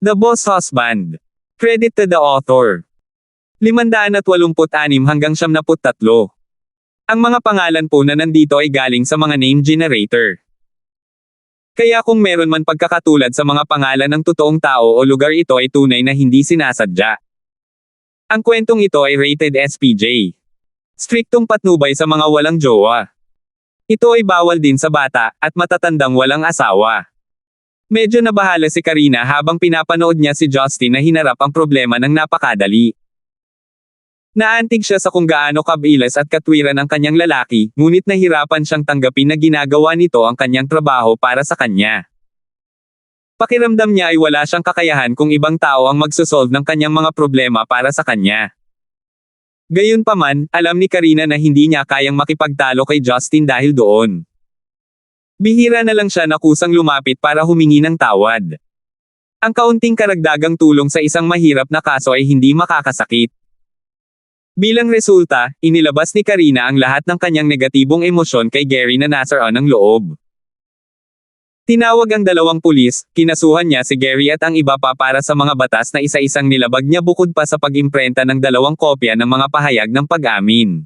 The Boss Husband. Credit to the author. 586 hanggang 73. Ang mga pangalan po na nandito ay galing sa mga name generator. Kaya kung meron man pagkakatulad sa mga pangalan ng totoong tao o lugar, ito ay tunay na hindi sinasadya. Ang kwentong ito ay rated SPJ. Striktong patnubay sa mga walang jowa. Ito ay bawal din sa bata at matatandang walang asawa. Medyo nabahala si Karina habang pinapanood niya si Justin na hinarap ang problema ng napakadali. Naantig siya sa kung gaano kabilas at katwiran ang kanyang lalaki, ngunit nahirapan siyang tanggapin na ginagawa nito ang kanyang trabaho para sa kanya. Pakiramdam niya ay wala siyang kakayahan kung ibang tao ang magsosolve ng kanyang mga problema para sa kanya. Gayunpaman, alam ni Karina na hindi niya kayang makipagtalo kay Justin dahil doon. Bihira na lang siya na kusang lumapit para humingi ng tawad. Ang kaunting karagdagang tulong sa isang mahirap na kaso ay hindi makakasakit. Bilang resulta, inilabas ni Karina ang lahat ng kanyang negatibong emosyon kay Gary na nasaraan ng loob. Tinawag ang dalawang pulis, kinasuhan niya si Gary at ang iba pa para sa mga batas na isa-isang nilabag niya bukod pa sa pag-imprenta ng 2 kopya ng mga pahayag ng pag-amin.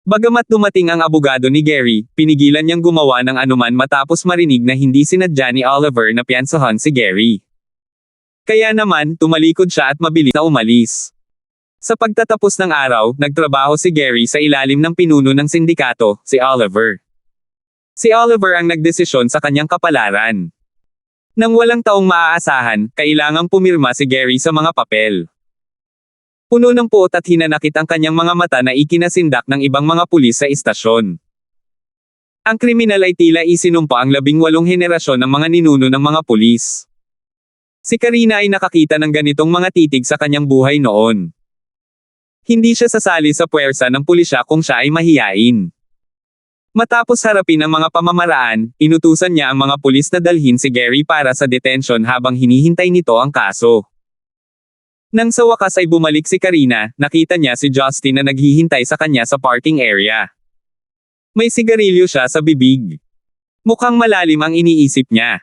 Bagamat dumating ang abogado ni Gary, pinigilan niyang gumawa ng anuman matapos marinig na hindi sinadya ni Oliver na piyansahan si Gary. Kaya naman, tumalikod siya at mabilis na umalis. Sa pagtatapos ng araw, nagtrabaho si Gary sa ilalim ng pinuno ng sindikato, si Oliver. Si Oliver ang nagdesisyon sa kanyang kapalaran. Nang walang taong maaasahan, kailangang pumirma si Gary sa mga papel. Puno ng puot at hinanakit ang kanyang mga mata na ikinasindak ng ibang mga pulis sa istasyon. Ang kriminal ay tila isinumpa ang 18 henerasyon ng mga ninuno ng mga pulis. Si Karina ay nakakita ng ganitong mga titig sa kanyang buhay noon. Hindi siya sasali sa puwersa ng pulisya kung siya ay mahiyain. Matapos harapin ang mga pamamaraan, inutusan niya ang mga pulis na dalhin si Gary para sa detention habang hinihintay nito ang kaso. Nang sa wakas ay bumalik si Karina, nakita niya si Justin na naghihintay sa kanya sa parking area. May sigarilyo siya sa bibig. Mukhang malalim ang iniisip niya.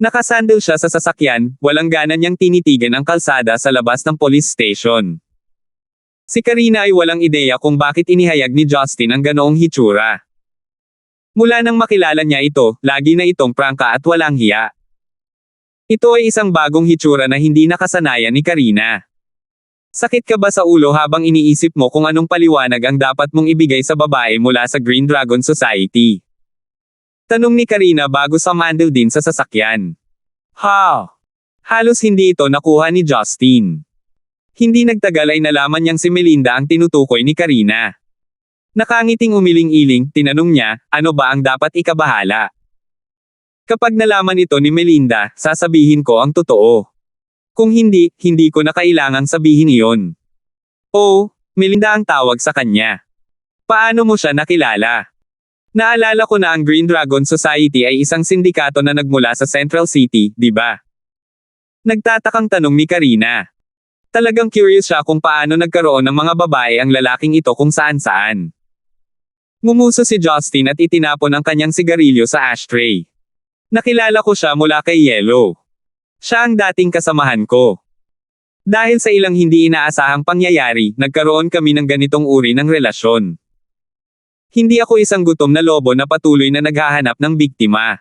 Nakasandal siya sa sasakyan, walang gana niyang tinitigan ang kalsada sa labas ng police station. Si Karina ay walang ideya kung bakit inihayag ni Justin ang ganoong hitsura. Mula nang makilala niya ito, lagi na itong prangka at walang hiya. Ito ay isang bagong hitsura na hindi nakasanayan ni Karina. Sakit ka ba sa ulo habang iniisip mo kung anong paliwanag ang dapat mong ibigay sa babae mula sa Green Dragon Society? Tanong ni Karina bago sumandal din sa sasakyan. Halos hindi ito nakuha ni Justin. Hindi nagtagal ay nalaman niyang si Melinda ang tinutukoy ni Karina. Nakangiting umiling-iling, tinanong niya, ano ba ang dapat ikabahala? Kapag nalaman ito ni Melinda, sasabihin ko ang totoo. Kung hindi, hindi ko na kailangang sabihin iyon. Oh, Melinda ang tawag sa kanya. Paano mo siya nakilala? Naalala ko na ang Green Dragon Society ay isang sindikato na nagmula sa Central City, di ba? Nagtatakang tanong ni Karina. Talagang curious siya kung paano nagkaroon ng mga babae ang lalaking ito kung saan-saan. Ngumuso si Justin at itinapon ang kanyang sigarilyo sa ashtray. Nakilala ko siya mula kay Yellow. Siya ang dating kasamahan ko. Dahil sa ilang hindi inaasahang pangyayari, nagkaroon kami ng ganitong uri ng relasyon. Hindi ako isang gutom na lobo na patuloy na naghahanap ng biktima.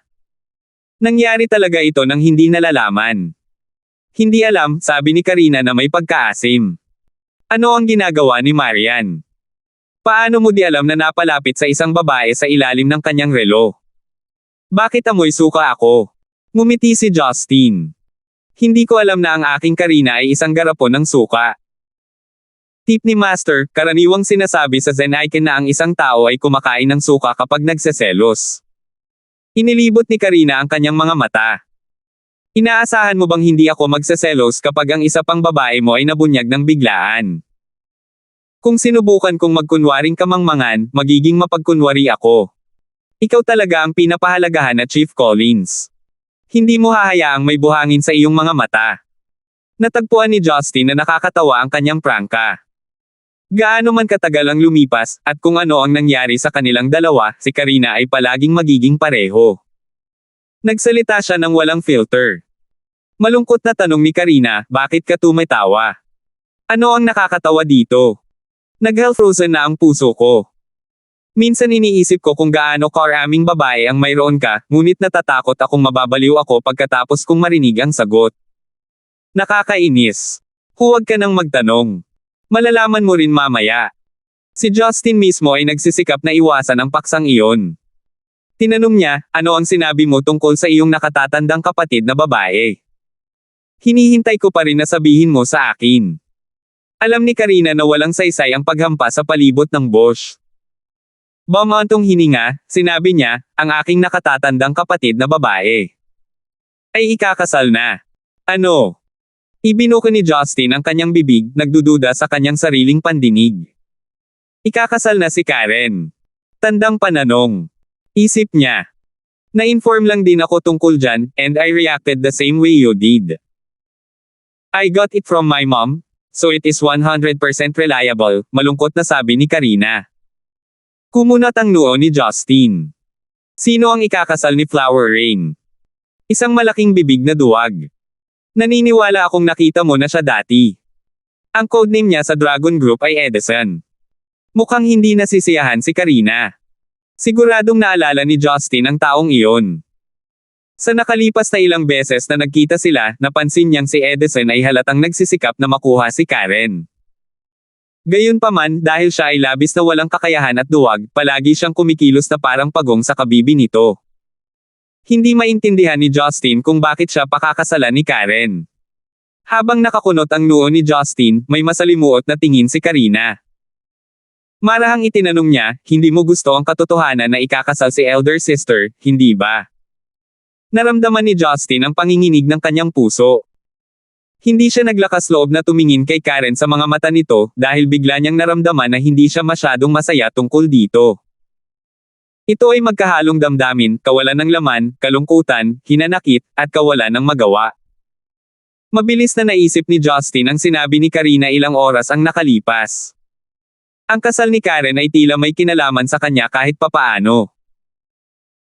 Nangyari talaga ito nang hindi nalalaman. Hindi alam, sabi ni Karina na may pagkaasim. Ano ang ginagawa ni Marian? Paano mo di alam na napalapit sa isang babae sa ilalim ng kanyang relo? Bakit amoy suka ako? Ngumiti si Justin. Hindi ko alam na ang aking Karina ay isang garapon ng suka. Tip ni Master, karaniwang sinasabi sa Zen Icon na ang isang tao ay kumakain ng suka kapag nagseselos. Inilibot ni Karina ang kanyang mga mata. Inaasahan mo bang hindi ako magseselos kapag ang isa pang babae mo ay nabunyag ng biglaan? Kung sinubukan kong magkunwaring kamangmangan, magiging mapagkunwari ako. Ikaw talaga ang pinapahalagahan na Chief Collins. Hindi mo hahayaang may buhangin sa iyong mga mata. Natagpuan ni Justin na nakakatawa ang kanyang prangka. Gaano man katagal ang lumipas, at kung ano ang nangyari sa kanilang dalawa, si Karina ay palaging magiging pareho. Nagsalita siya ng walang filter. Malungkot na tanong ni Karina, bakit ka tumatawa? Ano ang nakakatawa dito? Nag-health frozen na ang puso ko. Minsan iniisip ko kung gaano karaming babae ang mayroon ka, ngunit natatakot akong mababaliw ako pagkatapos kong marinig ang sagot. Nakakainis. Huwag ka nang magtanong. Malalaman mo rin mamaya. Si Justin mismo ay nagsisikap na iwasan ang paksang iyon. Tinanong niya, ano ang sinabi mo tungkol sa iyong nakatatandang kapatid na babae? Hinihintay ko pa rin na sabihin mo sa akin. Alam ni Karina na walang saysay ang paghampas sa palibot ng bush. Bumantong hininga, sinabi niya, ang aking nakatatandang kapatid na babae ay ikakasal na. Ano? Ibinuko ni Justin ang kanyang bibig, nagdududa sa kanyang sariling pandinig. Ikakasal na si Karen. Tandang pananong. Isip niya. Na-inform lang din ako tungkol dyan, and I reacted the same way you did. I got it from my mom, so it is 100% reliable, malungkot na sabi ni Karina. Kumunat ang noo ni Justin. Sino ang ikakasal ni Flower Rain? Isang malaking bibig na duwag. Naniniwala akong nakita mo na siya dati. Ang codename niya sa Dragon Group ay Edison. Mukhang hindi nasisiyahan si Karina. Siguradong naalala ni Justin ang taong iyon. Sa nakalipas na ilang beses na nagkita sila, napansin niyang si Edison ay halatang nagsisikap na makuha si Karen. Gayunpaman, dahil siya ay labis na walang kakayahan at duwag, palagi siyang kumikilos na parang pagong sa kabibi nito. Hindi maintindihan ni Justin kung bakit siya pakakasalan ni Karen. Habang nakakunot ang noo ni Justin, may masalimuot na tingin si Karina. Marahang itinanong niya, hindi mo gusto ang katotohanan na ikakasal si elder sister, hindi ba? Naramdaman ni Justin ang panginginig ng kanyang puso. Hindi siya naglakas loob na tumingin kay Karen sa mga mata nito, dahil bigla niyang naramdaman na hindi siya masyadong masaya tungkol dito. Ito ay magkahalong damdamin, kawalan ng laman, kalungkutan, hinanakit, at kawalan ng magawa. Mabilis na naisip ni Justin ang sinabi ni Karina ilang oras ang nakalipas. Ang kasal ni Karen ay tila may kinalaman sa kanya kahit papaano.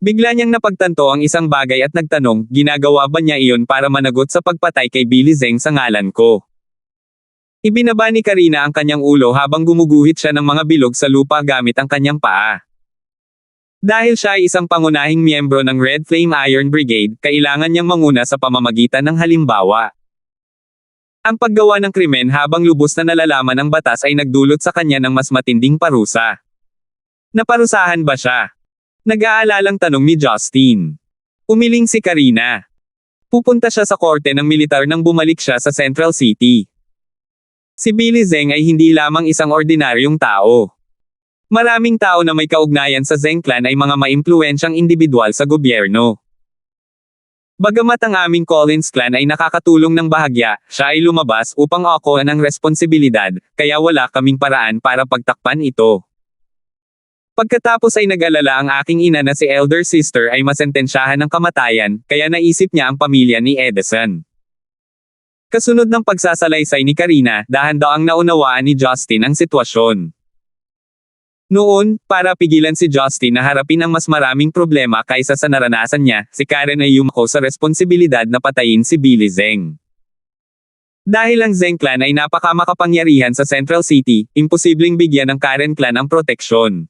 Bigla niyang napagtanto ang isang bagay at nagtanong, ginagawa ba niya iyon para managot sa pagpatay kay Billy Zeng sa ngalan ko? Ibinaba ni Karina ang kanyang ulo habang gumuguhit siya ng mga bilog sa lupa gamit ang kanyang paa. Dahil siya ay isang pangunahing miyembro ng Red Flame Iron Brigade, kailangan niyang manguna sa pamamagitan ng halimbawa. Ang paggawa ng krimen habang lubos na nalalaman ng batas ay nagdulot sa kanya ng mas matinding parusa. Naparusahan ba siya? Nag-aalalang tanong ni Justin. Umiling si Karina. Pupunta siya sa korte ng militar nang bumalik siya sa Central City. Si Billy Zeng ay hindi lamang isang ordinaryong tao. Maraming tao na may kaugnayan sa Zeng clan ay mga maimpluwensyang individual sa gobyerno. Bagamat ang aming Collins clan ay nakakatulong ng bahagya, siya ay lumabas upang akuhan ang responsibilidad, kaya wala kaming paraan para pagtakpan ito. Pagkatapos ay nag-alala ang aking ina na si elder sister ay masentensyahan ng kamatayan, kaya naisip niya ang pamilya ni Edison. Kasunod ng pagsasalaysay ni Karina, dahan-daang naunawaan ni Justin ang sitwasyon. Noon, para pigilan si Justin na harapin ang mas maraming problema kaysa sa naranasan niya, si Karen ay yumako sa responsibilidad na patayin si Billy Zeng. Dahil ang Zeng clan ay napakamakapangyarihan sa Central City, imposibleng bigyan ng Karen clan ang proteksyon.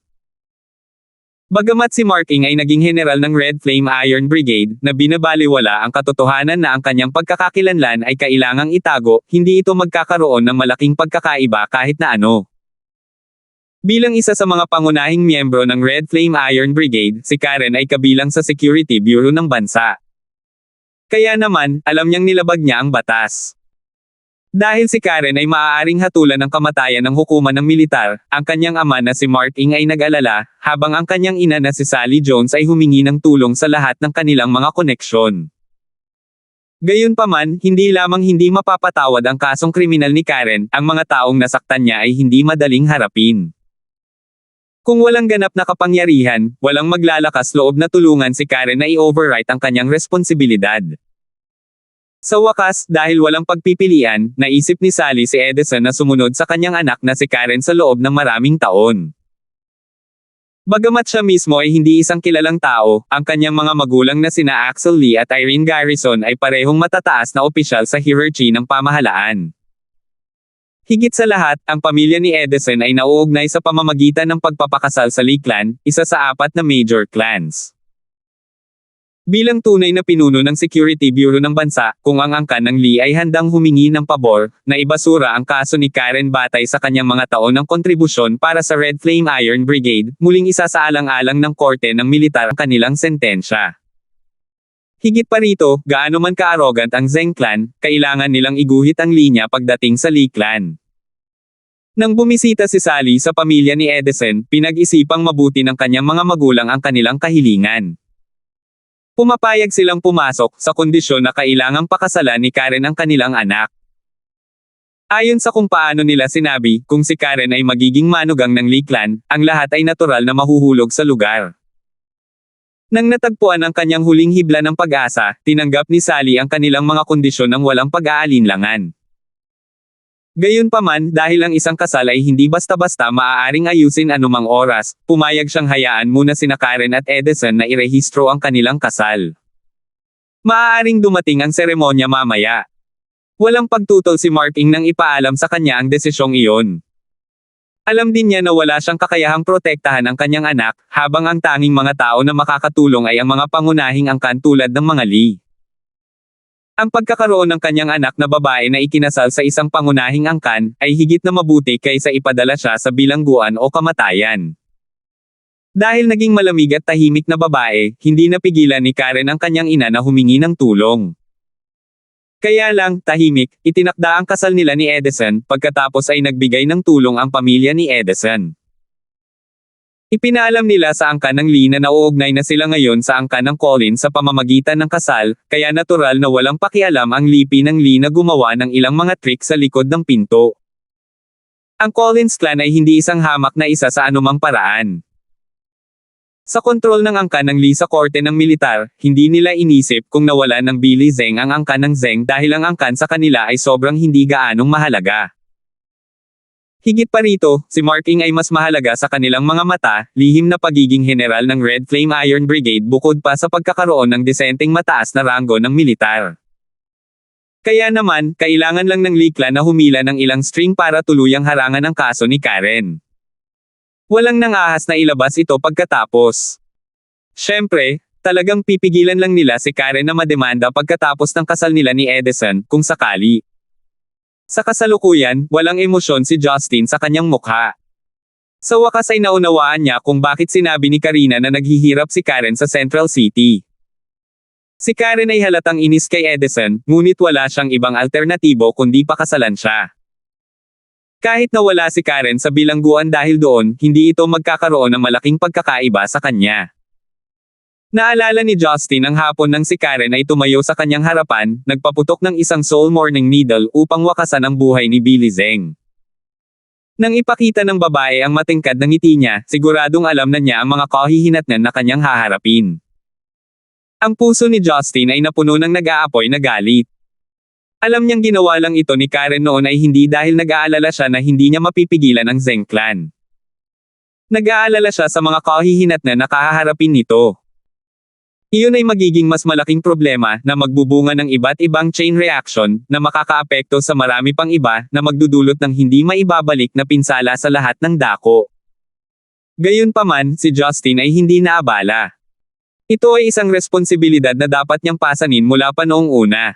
Bagamat si Mark Ng ay naging general ng Red Flame Iron Brigade, na binabaliwala ang katotohanan na ang kanyang pagkakakilanlan ay kailangang itago, hindi ito magkakaroon ng malaking pagkakaiba kahit na ano. Bilang isa sa mga pangunahing miyembro ng Red Flame Iron Brigade, si Karen ay kabilang sa Security Bureau ng bansa. Kaya naman, alam niyang nilabag niya ang batas. Dahil si Karen ay maaaring hatulan ng kamatayan ng hukuman ng militar, ang kanyang ama na si Mark Ng ay nag-alala, habang ang kanyang ina na si Sally Jones ay humingi ng tulong sa lahat ng kanilang mga koneksyon. Gayunpaman, hindi lamang hindi mapapatawad ang kasong kriminal ni Karen, ang mga taong nasaktan niya ay hindi madaling harapin. Kung walang ganap na kapangyarihan, walang maglalakas loob na tulungan si Karen na i-overwrite ang kanyang responsibilidad. Sa wakas, dahil walang pagpipilian, naisip ni Sally si Edison na sumunod sa kanyang anak na si Karen sa loob ng maraming taon. Bagamat siya mismo ay hindi isang kilalang tao, ang kanyang mga magulang na sina Axel Lee at Irene Garrison ay parehong matataas na opisyal sa hierarchy ng pamahalaan. Higit sa lahat, ang pamilya ni Edison ay nauugnay sa pamamagitan ng pagpapakasal sa Lee clan, isa sa 4 na major clans. Bilang tunay na pinuno ng Security Bureau ng bansa, kung ang angkan ng Lee ay handang humingi ng pabor, na ibasura ang kaso ni Karen batay sa kanyang mga taon ng kontribusyon para sa Red Flame Iron Brigade, muling isa sa alang-alang ng korte ng militar ang kanilang sentensya. Higit pa rito, gaano man ka-arrogant ang Zheng clan, kailangan nilang iguhit ang linya pagdating sa Lee clan. Nang bumisita si Sally sa pamilya ni Edison, pinag-isipang mabuti ng kanyang mga magulang ang kanilang kahilingan. Pumapayag silang pumasok sa kondisyon na kailangang pakasalan ni Karen ang kanilang anak. Ayon sa kung paano nila sinabi, kung si Karen ay magiging manugang ng Lee clan, ang lahat ay natural na mahuhulog sa lugar. Nang natagpuan ang kanyang huling hibla ng pag-asa, tinanggap ni Sally ang kanilang mga kondisyon ng walang pag-aalinlangan. Gayunpaman, dahil ang isang kasal ay hindi basta-basta maaaring ayusin anumang oras, pumayag siyang hayaan muna sina Karen at Edison na irehistro ang kanilang kasal. Maaaring dumating ang seremonya mamaya. Walang pagtutol si Mark Ng nang ipaalam sa kanya ang desisyong iyon. Alam din niya na wala siyang kakayahang protektahan ang kanyang anak, habang ang tanging mga tao na makakatulong ay ang mga pangunahing angkan tulad ng mga Lee. Ang pagkakaroon ng kanyang anak na babae na ikinasal sa isang pangunahing angkan, ay higit na mabuti kaysa ipadala siya sa bilangguan o kamatayan. Dahil naging malamig at tahimik na babae, hindi napigilan ni Karen ang kanyang ina na humingi ng tulong. Kaya lang, tahimik, itinakda ang kasal nila ni Edison, pagkatapos ay nagbigay ng tulong ang pamilya ni Edison. Ipinaalam nila sa angkan ng Lee na nauugnay na sila ngayon sa angkan ng Collins sa pamamagitan ng kasal, kaya natural na walang pakialam ang lipi ng Lee na gumawa ng ilang mga trick sa likod ng pinto. Ang Collins clan ay hindi isang hamak na isa sa anumang paraan. Sa kontrol ng angkan ng Lee sa korte ng militar, hindi nila inisip kung nawalan ng Billy Zheng ang angkan ng Zheng dahil ang angkan sa kanila ay sobrang hindi gaanong mahalaga. Higit pa rito, si Mark Ng ay mas mahalaga sa kanilang mga mata, lihim na pagiging general ng Red Flame Iron Brigade bukod pa sa pagkakaroon ng desenteng mataas na ranggo ng militar. Kaya naman, kailangan lang ng Lee clan na humila ng ilang string para tuluyang harangan ang kaso ni Karen. Walang nangahas na ilabas ito pagkatapos. Siyempre, talagang pipigilan lang nila si Karen na mademanda pagkatapos ng kasal nila ni Edison, kung sakali. Sa kasalukuyan, walang emosyon si Justin sa kanyang mukha. Sa wakas ay naunawaan niya kung bakit sinabi ni Karina na naghihirap si Karen sa Central City. Si Karen ay halatang inis kay Edison, ngunit wala siyang ibang alternatibo kundi pakasalan siya. Kahit na wala si Karen sa bilangguan dahil doon, hindi ito magkakaroon ng malaking pagkakaiba sa kanya. Naalala ni Justin ang hapon nang si Karen ay tumayo sa kanyang harapan, nagpaputok ng isang soul morning needle upang wakasan ang buhay ni Billy Zheng. Nang ipakita ng babae ang matingkad na ngiti niya, siguradong alam na niya ang mga kahihinatnan na kanyang haharapin. Ang puso ni Justin ay napuno ng nag-aapoy na galit. Alam niyang ginawa lang ito ni Karen noon ay hindi dahil nag-aalala siya na hindi niya mapipigilan ang Zheng clan. Nag-aalala siya sa mga kahihinatnan na kahaharapin nito. Iyon ay magiging mas malaking problema na magbubunga ng iba't ibang chain reaction na makakaapekto sa marami pang iba na magdudulot ng hindi maibabalik na pinsala sa lahat ng dako. Gayunpaman, si Justin ay hindi naabala. Ito ay isang responsibilidad na dapat niyang pasanin mula pa noong una.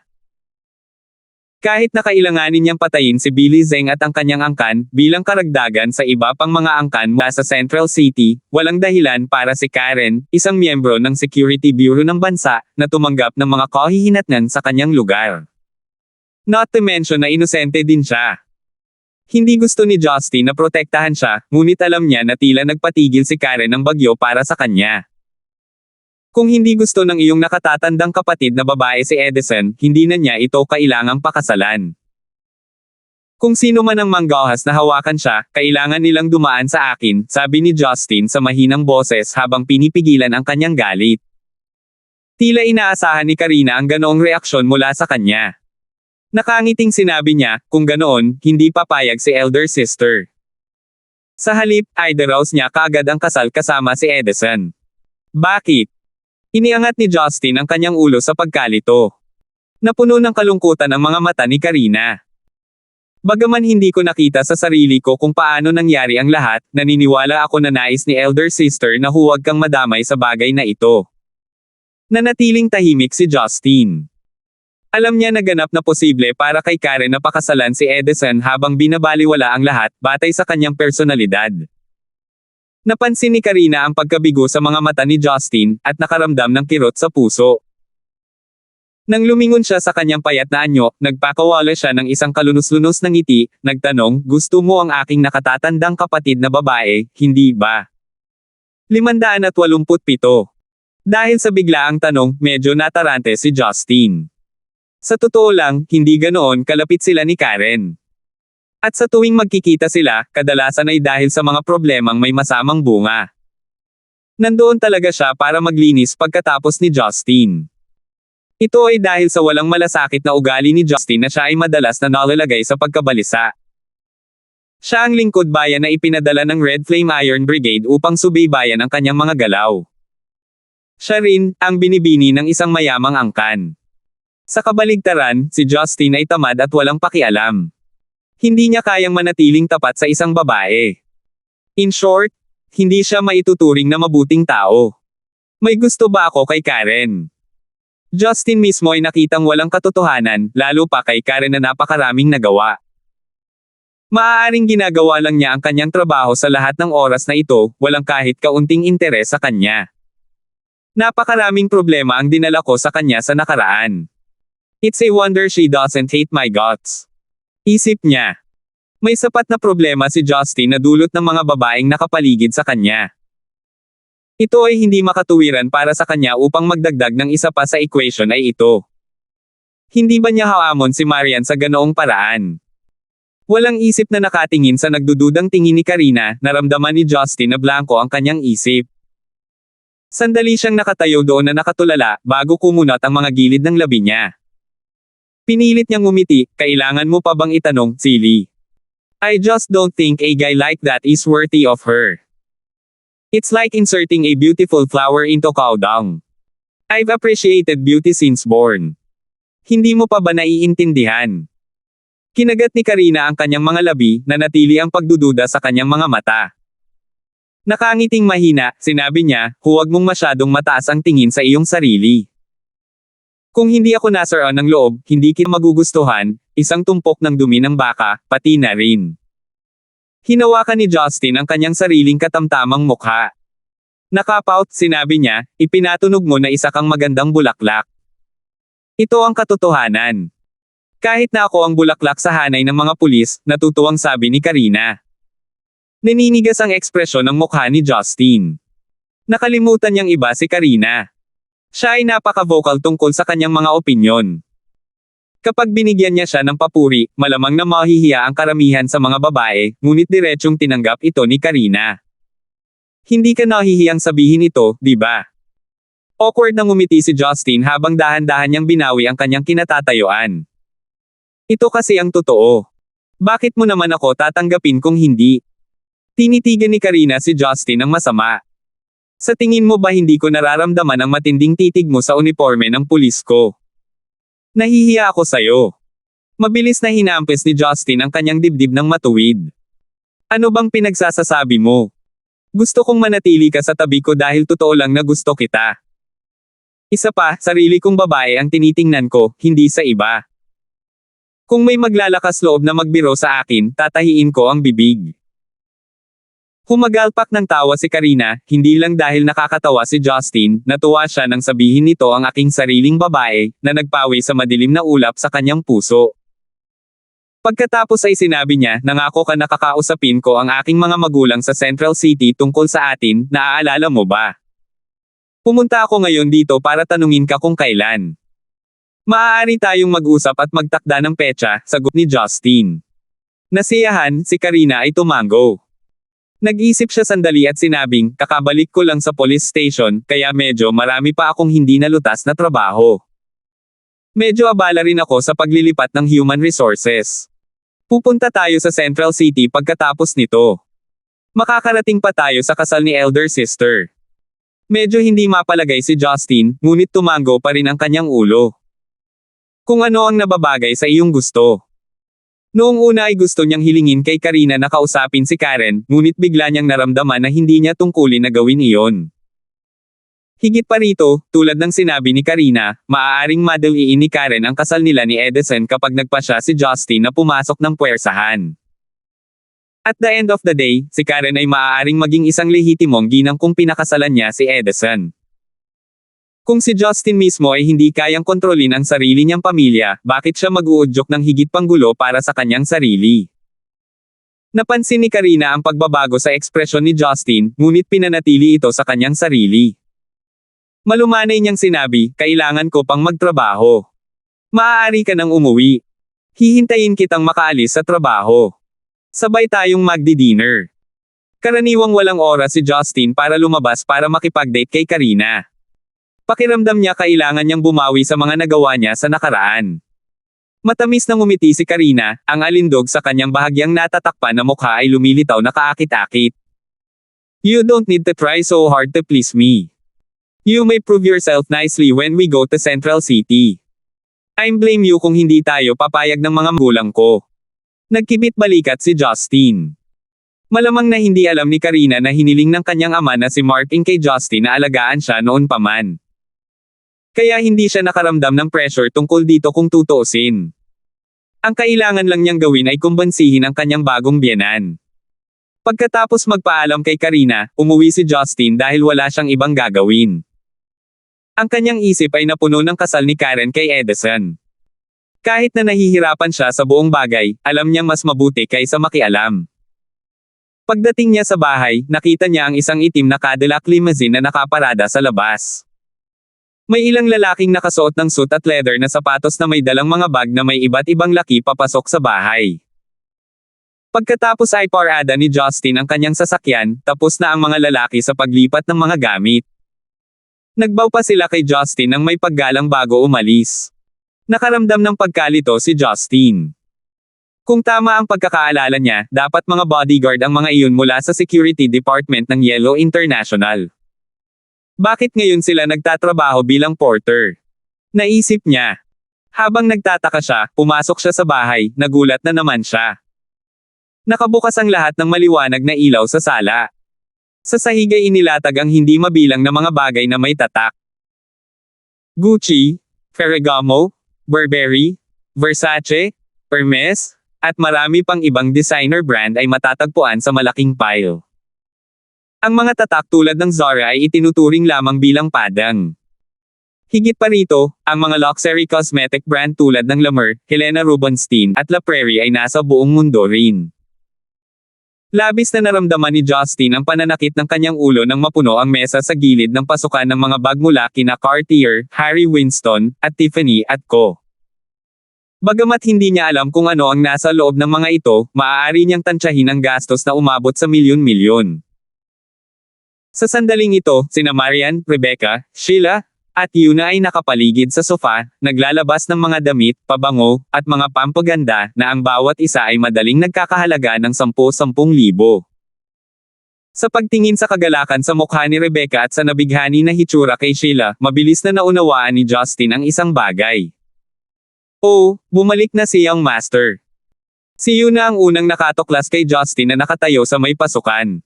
Kahit na kailanganin niyang patayin si Billy Zheng at ang kanyang angkan, bilang karagdagan sa iba pang mga angkan mula sa Central City, walang dahilan para si Karen, isang miyembro ng Security Bureau ng bansa, na tumanggap ng mga kahihinatnan sa kanyang lugar. Not to mention na inosente din siya. Hindi gusto ni Justin na protektahan siya, ngunit alam niya na tila nagpatigil si Karen ng bagyo para sa kanya. Kung hindi gusto ng iyong nakatatandang kapatid na babae si Edison, hindi na niya ito kailangang pakasalan. Kung sino man ang manggahas na hawakan siya, kailangan nilang dumaan sa akin, sabi ni Justin sa mahinang boses habang pinipigilan ang kanyang galit. Tila inaasahan ni Karina ang ganoong reaksyon mula sa kanya. Nakangiting sinabi niya, kung ganoon, hindi papayag si elder sister. Sa halip, idorouse niya kaagad ang kasal kasama si Edison. Bakit? Iniangat ni Justin ang kanyang ulo sa pagkalito. Napuno ng kalungkutan ang mga mata ni Karina. Bagaman hindi ko nakita sa sarili ko kung paano nangyari ang lahat, naniniwala ako na nais ni elder sister na huwag kang madamay sa bagay na ito. Nanatiling tahimik si Justin. Alam niya na ganap na posible para kay Karen na pakasalan si Edison habang binabaliwala ang lahat batay sa kanyang personalidad. Napansin ni Karina ang pagkabigo sa mga mata ni Justin at nakaramdam ng kirot sa puso. Nang lumingon siya sa kanyang payat na anyo, nagpakawala siya ng isang kalunos-lunos na ngiti, nagtanong, gusto mo ang aking nakatatandang kapatid na babae, hindi ba? 587. Dahil sa biglaang tanong, medyo natarante si Justin. Sa totoo lang, hindi ganoon kalapit sila ni Karen. At sa tuwing magkikita sila, kadalasan ay dahil sa mga problemang may masamang bunga. Nandoon talaga siya para maglinis pagkatapos ni Justin. Ito ay dahil sa walang malasakit na ugali ni Justin na siya ay madalas na nalalagay sa pagkabalisa. Siya ang lingkod bayan na ipinadala ng Red Flame Iron Brigade upang subaybayan ang kanyang mga galaw. Siya rin, ang binibini ng isang mayamang angkan. Sa kabaligtaran, si Justin ay tamad at walang pakialam. Hindi niya kayang manatiling tapat sa isang babae. In short, hindi siya maituturing na mabuting tao. May gusto ba ako kay Karen? Justin mismo ay nakitang walang katotohanan, lalo pa kay Karen na napakaraming nagawa. Maaaring ginagawa lang niya ang kanyang trabaho sa lahat ng oras na ito, walang kahit kaunting interes sa kanya. Napakaraming problema ang dinala ko sa kanya sa nakaraan. It's a wonder she doesn't hate my guts. Isip niya. May sapat na problema si Justin na dulot ng mga babaeng nakapaligid sa kanya. Ito ay hindi makatuwiran para sa kanya upang magdagdag ng isa pa sa equation ay ito. Hindi ba niya haamon si Marian sa ganoong paraan? Walang isip na nakatingin sa nagdududang tingin ni Karina, naramdaman ni Justin na blanko ang kanyang isip. Sandali siyang nakatayo doon na nakatulala, bago kumunat ang mga gilid ng labi niya. Pinilit niyang ngumiti, kailangan mo pa bang itanong, silly? I just don't think a guy like that is worthy of her. It's like inserting a beautiful flower into cow dung. I've appreciated beauty since born. Hindi mo pa ba naiintindihan? Kinagat ni Karina ang kanyang mga labi, nanatili ang pagdududa sa kanyang mga mata. Nakangiting mahina, sinabi niya, huwag mong masyadong mataas ang tingin sa iyong sarili. Kung hindi ako nasaraan ng loob, hindi kita magugustuhan, isang tumpok ng dumi ng baka, pati na rin. Hinawakan ni Justin ang kanyang sariling katamtamang mukha. Nakapout, sinabi niya, ipinatunog mo na isa kang magandang bulaklak. Ito ang katotohanan. Kahit na ako ang bulaklak sa hanay ng mga pulis, natutuwang sabi ni Karina. Naninigas ang ekspresyon ng mukha ni Justin. Nakalimutan niyang iba si Karina. Siya ay napaka-vocal tungkol sa kanyang mga opinyon. Kapag binigyan niya siya ng papuri, malamang na mahihiya ang karamihan sa mga babae, ngunit diretsyong tinanggap ito ni Karina. Hindi ka nahihiyang sabihin ito, di ba? Awkward na ngumiti si Justin habang dahan-dahan niyang binawi ang kanyang kinatatayuan. Ito kasi ang totoo. Bakit mo naman ako tatanggapin kung hindi? Tinitigan ni Karina si Justin ng masama. Sa tingin mo ba hindi ko nararamdaman ang matinding titig mo sa uniforme ng pulis ko? Nahihiya ako sa'yo. Mabilis na hinampes ni Justin ang kanyang dibdib ng matuwid. Ano bang pinagsasasabi mo? Gusto kong manatili ka sa tabi ko dahil totoo lang na gusto kita. Isa pa, sarili kong babae ang tinitingnan ko, hindi sa iba. Kung may maglalakas loob na magbiro sa akin, tatahiin ko ang bibig. Humagalpak ng tawa si Karina, hindi lang dahil nakakatawa si Justin, natuwa siya nang sabihin nito ang aking sariling babae, na nagpawi sa madilim na ulap sa kanyang puso. Pagkatapos ay sinabi niya, nangako ka na kakausapin ko ang aking mga magulang sa Central City tungkol sa atin, naaalala mo ba? Pumunta ako ngayon dito para tanungin ka kung kailan. Maaari tayong mag-usap at magtakda ng petsa, sagot ni Justin. Nasiyahan, si Karina ay tumango. Nag-isip siya sandali at sinabing, kakabalik ko lang sa police station, kaya medyo marami pa akong hindi nalutas na trabaho. Medyo abala rin ako sa paglilipat ng human resources. Pupunta tayo sa Central City pagkatapos nito. Makakarating pa tayo sa kasal ni elder sister. Medyo hindi mapalagay si Justin, ngunit tumango pa rin ang kanyang ulo. Kung ano ang nababagay sa iyong gusto. Noong una ay gusto niyang hilingin kay Karina na kausapin si Karen, ngunit bigla niyang naramdaman na hindi niya tungkulin na gawin iyon. Higit pa rito, tulad ng sinabi ni Karina, maaaring madaliin ni Karen ang kasal nila ni Edison kapag nagpasya si Justin na pumasok ng puwersahan. At the end of the day, si Karen ay maaaring maging isang lehitimong ginang kung pinakasalan niya si Edison. Kung si Justin mismo ay hindi kayang kontrolin ang sarili niyang pamilya, bakit siya mag-uudyok ng higit pang gulo para sa kanyang sarili? Napansin ni Karina ang pagbabago sa ekspresyon ni Justin, ngunit pinanatili ito sa kanyang sarili. Malumanay niyang sinabi, kailangan ko pang magtrabaho. Maaari ka nang umuwi. Hihintayin kitang makaalis sa trabaho. Sabay tayong magdi-dinner. Karaniwang walang oras si Justin para lumabas para makipag-date kay Karina. Pakiramdam niya kailangan niyang bumawi sa mga nagawa niya sa nakaraan. Matamis na ngumiti si Karina, ang alindog sa kanyang bahagyang natatakpan na mukha ay lumilitaw na kaakit-akit. You don't need to try so hard to please me. You may prove yourself nicely when we go to Central City. I blame you kung hindi tayo papayag ng mga magulang ko. Nagkibit balikat si Justin. Malamang na hindi alam ni Karina na hiniling ng kanyang ama na si Mark kay Justin na alagaan siya noon pa man. Kaya hindi siya nakaramdam ng pressure tungkol dito kung tutuusin. Ang kailangan lang niyang gawin ay kumbansihin ang kanyang bagong biyenan. Pagkatapos magpaalam kay Karina, umuwi si Justin dahil wala siyang ibang gagawin. Ang kanyang isip ay napuno ng kasal ni Karen kay Edison. Kahit na nahihirapan siya sa buong bagay, alam niyang mas mabuti kaysa makialam. Pagdating niya sa bahay, nakita niya ang isang itim na Cadillac limousine na nakaparada sa labas. May ilang lalaking nakasuot ng suit at leather na sapatos na may dalang mga bag na may iba't ibang laki papasok sa bahay. Pagkatapos ay parada ni Justin ang kanyang sasakyan, tapos na ang mga lalaki sa paglipat ng mga gamit. Nagbaw pa sila kay Justin nang may paggalang bago umalis. Nakaramdam ng pagkalito si Justin. Kung tama ang pagkakaalala niya, dapat mga bodyguard ang mga iyon mula sa security department ng Yellow International. Bakit ngayon sila nagtatrabaho bilang porter? Naisip niya. Habang nagtataka siya, pumasok siya sa bahay, nagulat na naman siya. Nakabukas ang lahat ng maliwanag na ilaw sa sala. Sa sahig ay inilatag ang hindi mabilang na mga bagay na may tatak. Gucci, Ferragamo, Burberry, Versace, Hermes, at marami pang ibang designer brand ay matatagpuan sa malaking pile. Ang mga tatak tulad ng Zara ay itinuturing lamang bilang padang. Higit pa rito, ang mga luxury cosmetic brand tulad ng La Mer, Helena Rubinstein, at La Prairie ay nasa buong mundo rin. Labis na naramdaman ni Justin ang pananakit ng kanyang ulo nang mapuno ang mesa sa gilid ng pasukan ng mga bag mula kina Cartier, Harry Winston, at Tiffany & Co. Bagamat hindi niya alam kung ano ang nasa loob ng mga ito, maaari niyang tansyahin ang gastos na umabot sa milyon-milyon. Sa sandaling ito, sina Marian, Rebecca, Sheila, at Yuna ay nakapaligid sa sofa, naglalabas ng mga damit, pabango, at mga pampaganda, na ang bawat isa ay madaling nagkakahalaga ng 10,000. Sa pagtingin sa kagalakan sa mukha ni Rebecca at sa nabighani na hitsura kay Sheila, mabilis na naunawaan ni Justin ang isang bagay. Oh, bumalik na si Young Master. Si Yuna ang unang nakatuklas kay Justin na nakatayo sa may pasukan.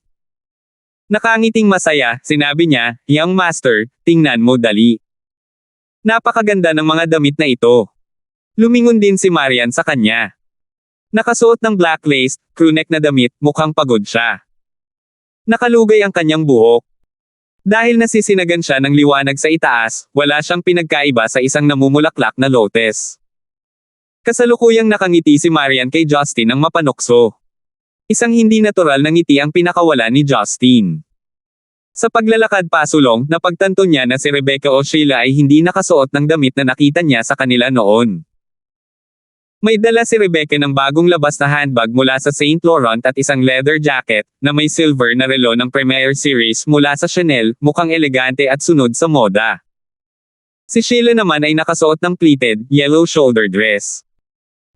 Nakangiting masaya, sinabi niya, Young Master, tingnan mo dali. Napakaganda ng mga damit na ito. Lumingon din si Marian sa kanya. Nakasuot ng black lace, crewneck na damit, mukhang pagod siya. Nakalugay ang kanyang buhok. Dahil nasisinagan siya ng liwanag sa itaas, wala siyang pinagkaiba sa isang namumulaklak na lotes. Kasalukuyang nakangiti si Marian kay Justin ng mapanukso. Isang hindi natural na ngiti ang pinakawala ni Justin. Sa paglalakad pasulong, napagtanto niya na si Rebecca o Sheila ay hindi nakasuot ng damit na nakita niya sa kanila noon. May dala si Rebecca ng bagong labas na handbag mula sa Saint Laurent at isang leather jacket, na may silver na relo ng Premier Series mula sa Chanel, mukhang elegante at sunod sa moda. Si Sheila naman ay nakasuot ng pleated, yellow shoulder dress.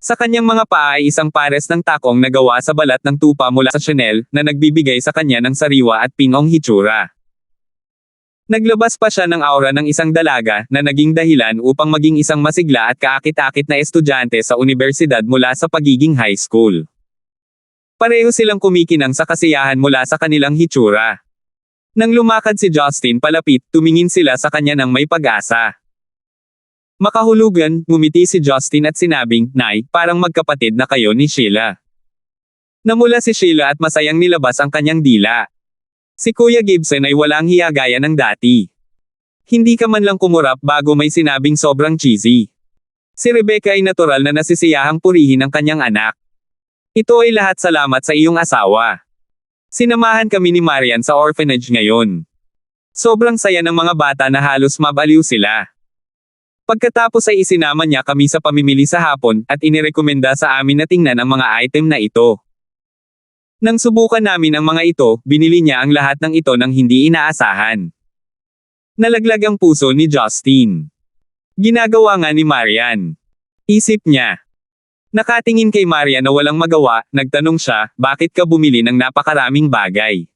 Sa kanyang mga paa ay isang pares ng takong na gawa sa balat ng tupa mula sa Chanel, na nagbibigay sa kanya ng sariwa at pingong hitsura. Naglabas pa siya ng aura ng isang dalaga, na naging dahilan upang maging isang masigla at kaakit-akit na estudyante sa universidad mula sa pagiging high school. Pareho silang kumikinang sa kasiyahan mula sa kanilang hitsura. Nang lumakad si Justin palapit, tumingin sila sa kanya ng may pag-asa. Makahulugan, ngumiti si Justin at sinabing, "Nay, parang magkapatid na kayo ni Sheila." Namula si Sheila at masayang nilabas ang kanyang dila. Si Kuya Gibson ay walang hiya gaya ng dati. Hindi ka man lang kumurap bago may sinabing sobrang cheesy. Si Rebecca ay natural na nasisiyahang purihin ang kanyang anak. "Ito ay lahat salamat sa iyong asawa. Sinamahan kami ni Marian sa orphanage ngayon. Sobrang saya ng mga bata na halos mabaliw sila. Pagkatapos ay isinama niya kami sa pamimili sa hapon, at inirekomenda sa amin na tingnan ang mga item na ito. Nang subukan namin ang mga ito, binili niya ang lahat ng ito nang hindi inaasahan." Nalaglag ang puso ni Justin. Ginagawa nga ni Marian. Isip niya. Nakatingin kay Marian na walang magawa, nagtanong siya, "Bakit ka bumili ng napakaraming bagay?"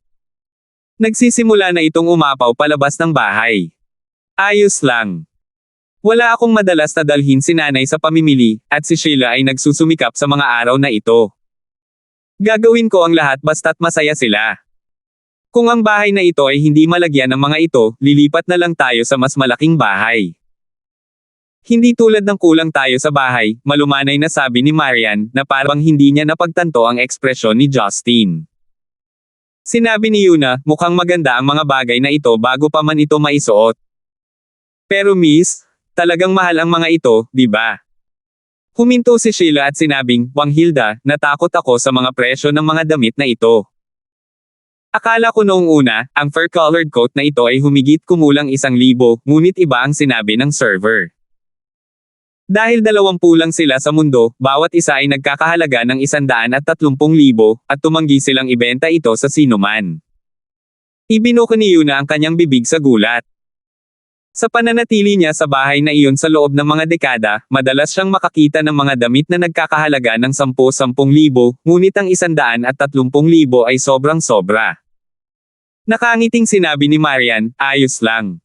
Nagsisimula na itong umapaw palabas ng bahay. "Ayos lang. Wala akong madalas na dalhin si nanay sa pamimili, at si Sheila ay nagsusumikap sa mga araw na ito. Gagawin ko ang lahat basta't masaya sila. Kung ang bahay na ito ay hindi malagyan ng mga ito, lilipat na lang tayo sa mas malaking bahay." Hindi tulad ng kulang tayo sa bahay, malumanay na sabi ni Marian, na parang hindi niya napagtanto ang ekspresyon ni Justin. Sinabi ni Yuna, "Mukhang maganda ang mga bagay na ito bago pa man ito maisuot. Pero miss, talagang mahal ang mga ito, di ba?" Huminto si Sheila at sinabing, "Wang Hilda, natakot ako sa mga presyo ng mga damit na ito. Akala ko noong una, ang fur-colored coat na ito ay humigit kumulang 1,000, ngunit iba ang sinabi ng server. Dahil 20 lang sila sa mundo, bawat isa ay nagkakahalaga ng 130,000, at tumanggi silang ibenta ito sa sinuman." Ibinuko ni Yuna ang kanyang bibig sa gulat. Sa pananatili niya sa bahay na iyon sa loob ng mga dekada, madalas siyang makakita ng mga damit na nagkakahalaga ng 10,000, ngunit ang 130,000 ay sobrang sobra. Nakangiting sinabi ni Marian, "Ayos lang.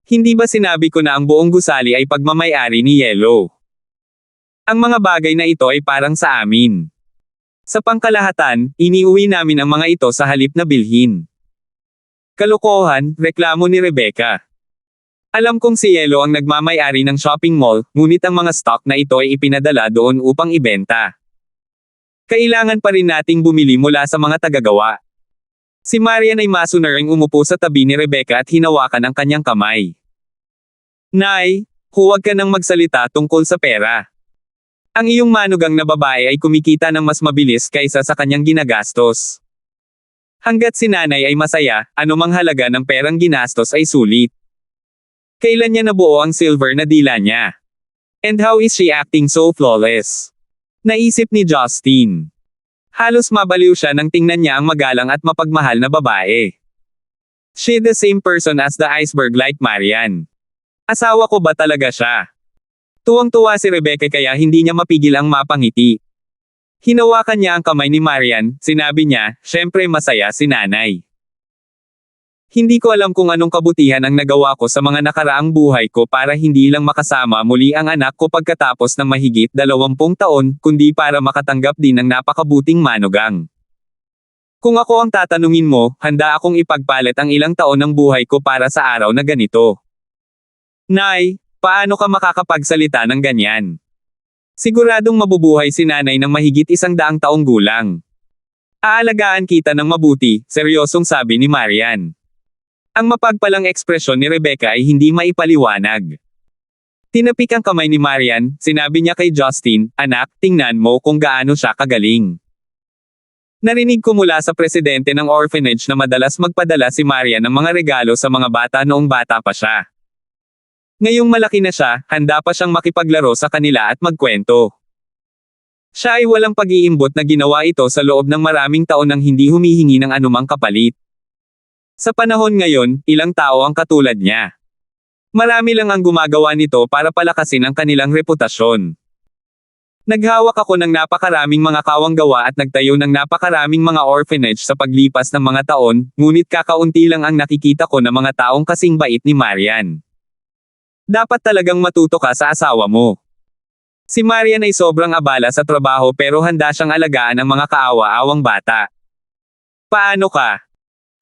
Hindi ba sinabi ko na ang buong gusali ay pagmamay-ari ni Yellow? Ang mga bagay na ito ay parang sa amin. Sa pangkalahatan, iniuwi namin ang mga ito sa halip na bilhin." Kalokohan, reklamo ni Rebecca. "Alam kong si Yellow ang nagmamay-ari ng shopping mall, ngunit ang mga stock na ito ay ipinadala doon upang ibenta. Kailangan pa rin nating bumili mula sa mga tagagawa." Si Marian ay masunuring umupo sa tabi ni Rebecca at hinawakan ang kanyang kamay. "Nay, huwag ka nang magsalita tungkol sa pera. Ang iyong manugang na babae ay kumikita ng mas mabilis kaysa sa kanyang ginagastos. Hanggat si nanay ay masaya, anumang halaga ng perang ginastos ay sulit. Kailan niya nabuo ang silver na dila niya? And how is she acting so flawless?" Naisip ni Justin. Halos mabaliw siya nang tingnan niya ang magalang at mapagmahal na babae. She the same person as the iceberg like Marian. Asawa ko ba talaga siya? Tuwang-tuwa si Rebecca kaya hindi niya mapigil ang mapangiti. Hinawakan niya ang kamay ni Marian, sinabi niya, "Syempre masaya si nanay. Hindi ko alam kung anong kabutihan ang nagawa ko sa mga nakaraang buhay ko para hindi lang makasama muli ang anak ko pagkatapos ng mahigit 20 taon, kundi para makatanggap din ng napakabuting manugang. Kung ako ang tatanungin mo, handa akong ipagpalit ang ilang taon ng buhay ko para sa araw na ganito." Nay, paano ka makakapagsalita ng ganyan? Siguradong mabubuhay si nanay ng mahigit 100 taong gulang. Aalagaan kita ng mabuti, seryosong sabi ni Marian. Ang mapagpalang ekspresyon ni Rebecca ay hindi maipaliwanag. Tinapik ang kamay ni Marian, sinabi niya kay Justin, "Anak, tingnan mo kung gaano siya kagaling." Narinig ko mula sa presidente ng orphanage na madalas magpadala si Marian ng mga regalo sa mga bata noong bata pa siya. Ngayong malaki na siya, handa pa siyang makipaglaro sa kanila at magkwento. Siya ay walang pag-iimbot na ginawa ito sa loob ng maraming taon nang hindi humihingi ng anumang kapalit. Sa panahon ngayon, ilang tao ang katulad niya. Marami lang ang gumagawa nito para palakasin ang kanilang reputasyon. Naghawak ako ng napakaraming mga kawanggawa at nagtayo ng napakaraming mga orphanage sa paglipas ng mga taon, ngunit kakaunti lang ang nakikita ko na mga taong kasing bait ni Marian. Dapat talagang matuto ka sa asawa mo. Si Marian ay sobrang abala sa trabaho pero handa siyang alagaan ang mga kaawa-awang bata. Paano ka?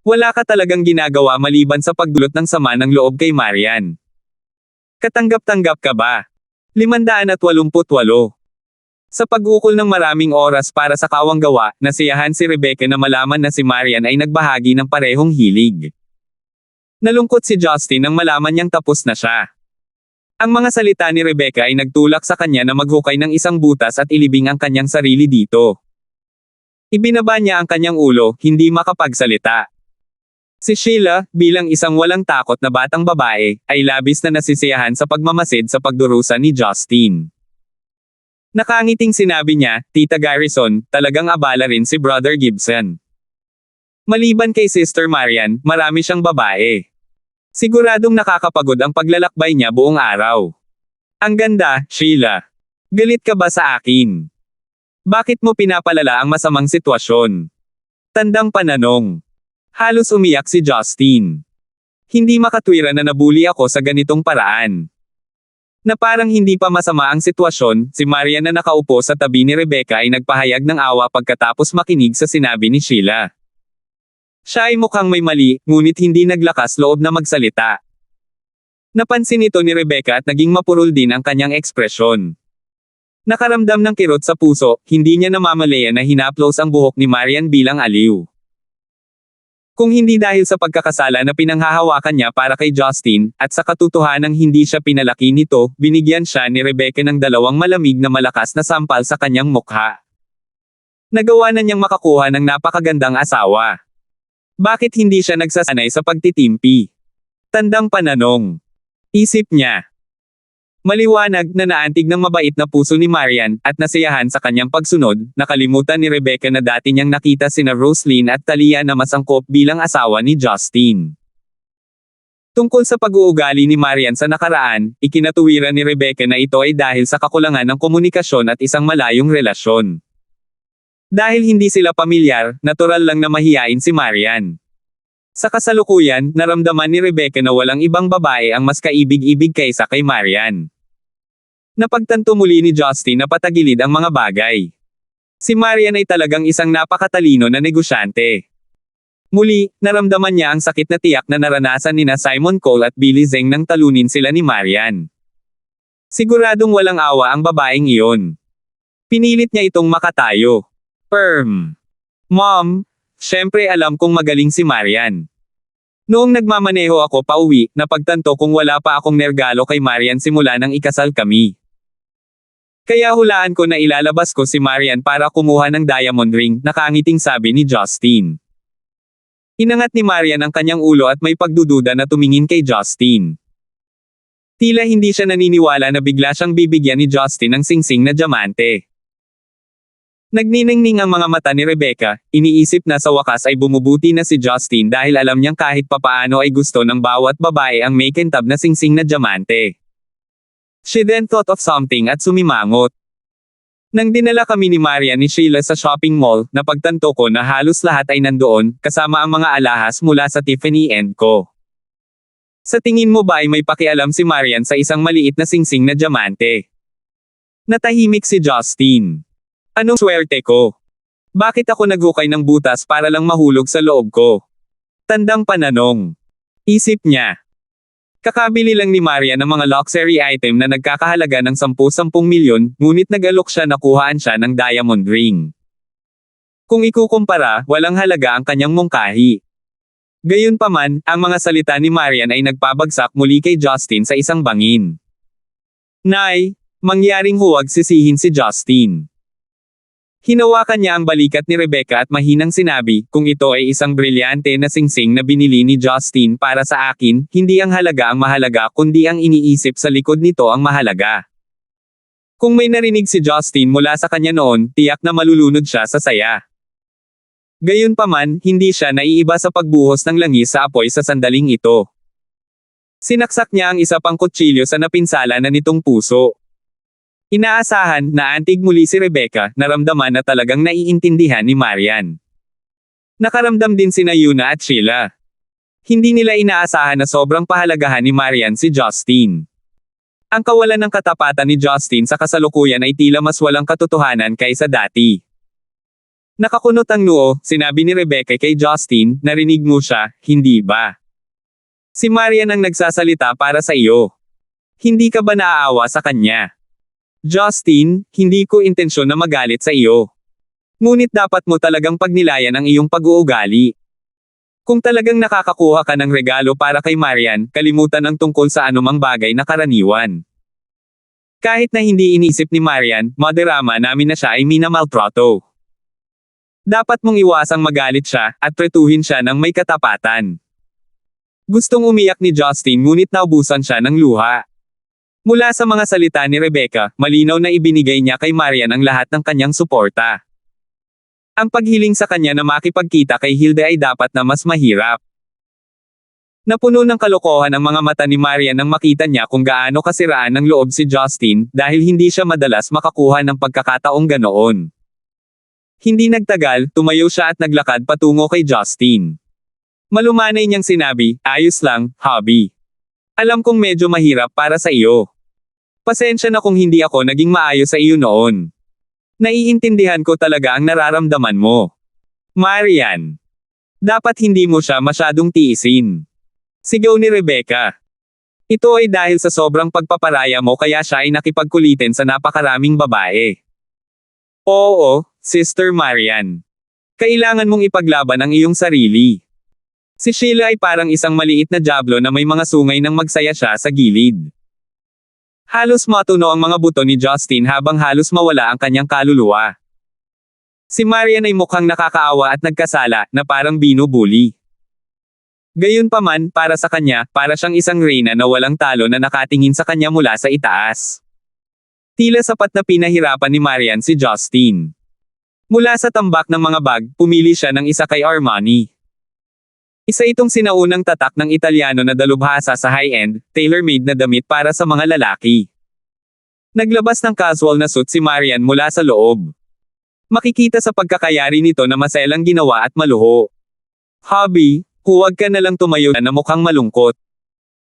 Wala ka talagang ginagawa maliban sa pagdulot ng sama ng loob kay Marian. Katanggap-tanggap ka ba? 588. Sa pag-ukol ng maraming oras para sa kawanggawa, nasiyahan si Rebecca na malaman na si Marian ay nagbahagi ng parehong hilig. Nalungkot si Justin nang malaman niyang tapos na siya. Ang mga salita ni Rebecca ay nagtulak sa kanya na maghukay ng isang butas at ilibing ang kanyang sarili dito. Ibinaba niya ang kanyang ulo, hindi makapagsalita. Si Sheila, bilang isang walang takot na batang babae, ay labis na nasisiyahan sa pagmamasid sa pagdurusa ni Justin. Nakangiting sinabi niya, Tita Garrison, talagang abala rin si Brother Gibson. Maliban kay Sister Marian, marami siyang babae. Siguradong nakakapagod ang paglalakbay niya buong araw. Ang ganda, Sheila. Galit ka ba sa akin? Bakit mo pinapalala ang masamang sitwasyon? Tandang pananong. Halos umiyak si Justin. Hindi makatwira na nabuli ako sa ganitong paraan. Na parang hindi pa masama ang sitwasyon, si Marian na nakaupo sa tabi ni Rebecca ay nagpahayag ng awa pagkatapos makinig sa sinabi ni Sheila. Siya ay mukhang may mali, ngunit hindi naglakas loob na magsalita. Napansin ito ni Rebecca at naging mapurol din ang kanyang ekspresyon. Nakaramdam ng kirot sa puso, hindi niya namamalayan na hinaplos ang buhok ni Marian bilang aliw. Kung hindi dahil sa pagkakasala na pinanghahawakan niya para kay Justin, at sa katotohanang hindi siya pinalaki nito, binigyan siya ni Rebecca ng dalawang malamig na malakas na sampal sa kanyang mukha. Nagawa na niyang makakuha ng napakagandang asawa. Bakit hindi siya nagsasanay sa pagtitimpi? Tandang pananong. Isip niya. Maliwanag na naantig ng mabait na puso ni Marian, at nasiyahan sa kanyang pagsunod, nakalimutan ni Rebecca na dati niyang nakita sina Roslyn at Talia na masangkop bilang asawa ni Justin. Tungkol sa pag-uugali ni Marian sa nakaraan, ikinatuwiran ni Rebecca na ito ay dahil sa kakulangan ng komunikasyon at isang malayong relasyon. Dahil hindi sila pamilyar, natural lang na mahiyain si Marian. Sa kasalukuyan, naramdaman ni Rebecca na walang ibang babae ang mas kaibig-ibig kaysa kay Marian. Napagtanto muli ni Justin na patagilid ang mga bagay. Si Marian ay talagang isang napakatalino na negosyante. Muli, naramdaman niya ang sakit na tiyak na naranasan nina Simon Cole at Billy Zeng nang talunin sila ni Marian. Siguradong walang awa ang babaeng iyon. Pinilit niya itong makatayo. Mom, syempre alam kong magaling si Marian. Noong nagmamaneho ako pauwi, napagtanto kong wala pa akong nergalo kay Marian simula nang ikasal kami. Kaya hulaan ko na ilalabas ko si Marian para kumuha ng diamond ring, nakangiting sabi ni Justin. Inangat ni Marian ang kanyang ulo at may pagdududa na tumingin kay Justin. Tila hindi siya naniniwala na bigla siyang bibigyan ni Justin ng singsing na diamante. Nagniningning ang mga mata ni Rebecca, iniisip na sa wakas ay bumubuti na si Justin dahil alam niyang kahit papaano ay gusto ng bawat babae ang may kintab na singsing na diamante. She then thought of something at sumimangot. Nang dinala kami ni Marian ni Sheila sa shopping mall, napagtanto ko na halos lahat ay nandoon, kasama ang mga alahas mula sa Tiffany & Co. Sa tingin mo ba ay may pakialam si Marian sa isang maliit na singsing na diamante? Natahimik si Justin. Anong swerte ko? Bakit ako naghukay ng butas para lang mahulog sa loob ko? Tandang pananong. Isip niya. Kakabili lang ni Marian ng mga luxury item na nagkakahalaga ng 10-10 milyon, ngunit nag-alok siya na kuhaan siya ng diamond ring. Kung ikukumpara, walang halaga ang kanyang mungkahi. Gayunpaman, ang mga salita ni Marian ay nagpabagsak muli kay Justin sa isang bangin. Nay, mangyaring huwag sisihin si Justin. Hinawakan niya ang balikat ni Rebecca at mahinang sinabi, kung ito ay isang brilyante na singsing na binili ni Justin para sa akin, hindi ang halaga ang mahalaga kundi ang iniisip sa likod nito ang mahalaga. Kung may narinig si Justin mula sa kanya noon, tiyak na malulunod siya sa saya. Gayunpaman, hindi siya naiiba sa pagbuhos ng langis sa apoy sa sandaling ito. Sinaksak niya ang isa pang kutsilyo sa napinsala na nitong puso. Inaasahan na antig muli si Rebecca, naramdaman na talagang naiintindihan ni Marian. Nakaramdam din sina Yuna at Sheila. Hindi nila inaasahan na sobrang pahalagahan ni Marian si Justin. Ang kawalan ng katapatan ni Justin sa kasalukuyan ay tila mas walang katotohanan kaysa dati. Nakakunot ang noo, sinabi ni Rebecca kay Justin, narinig mo siya, hindi ba? Si Marian ang nagsasalita para sa iyo. Hindi ka ba naaawa sa kanya? Justin, hindi ko intensyon na magalit sa iyo. Ngunit dapat mo talagang pagnilayan ang iyong pag-uugali. Kung talagang nakakakuha ka ng regalo para kay Marian, kalimutan ang tungkol sa anumang bagay na karaniwan. Kahit na hindi iniisip ni Marian, madarama namin na siya ay minamaltrato. Dapat mong iwasang magalit siya, at tretuhin siya ng may katapatan. Gustong umiyak ni Justin ngunit naubusan siya ng luha. Mula sa mga salita ni Rebecca, malinaw na ibinigay niya kay Marian ang lahat ng kanyang suporta. Ang paghiling sa kanya na makipagkita kay Hilda ay dapat na mas mahirap. Napuno ng kalokohan ang mga mata ni Marian nang makita niya kung gaano kasiraan ng loob si Justin, dahil hindi siya madalas makakuha ng pagkakataong ganoon. Hindi nagtagal, tumayo siya at naglakad patungo kay Justin. Malumanay niyang sinabi, ayos lang, hubby. Alam kong medyo mahirap para sa iyo. Pasensya na kung hindi ako naging maayos sa iyo noon. Naiintindihan ko talaga ang nararamdaman mo. Marian. Dapat hindi mo siya masyadong tiisin. Sigaw ni Rebecca. Ito ay dahil sa sobrang pagpaparaya mo kaya siya ay nakipagkulitin sa napakaraming babae. Oo, Sister Marian. Kailangan mong ipaglaban ang iyong sarili. Si Sheila ay parang isang maliit na diablo na may mga sungay nang magsaya siya sa gilid. Halos matuno ang mga buto ni Justin habang halos mawala ang kanyang kaluluwa. Si Marian ay mukhang nakakaawa at nagkasala, na parang binubuli. Gayunpaman, para sa kanya, para siyang isang reyna na walang talo na nakatingin sa kanya mula sa itaas. Tila sapat na pinahirapan ni Marian si Justin. Mula sa tambak ng mga bag, pumili siya ng isa kay Armani. Isa itong sinaunang tatak ng Italyano na dalubhasa sa high-end, tailor-made na damit para sa mga lalaki. Naglabas ng casual na suit si Marian mula sa loob. Makikita sa pagkakayari nito na maselang ginawa at maluho. Hubby, huwag ka na lang tumayo na mukhang malungkot.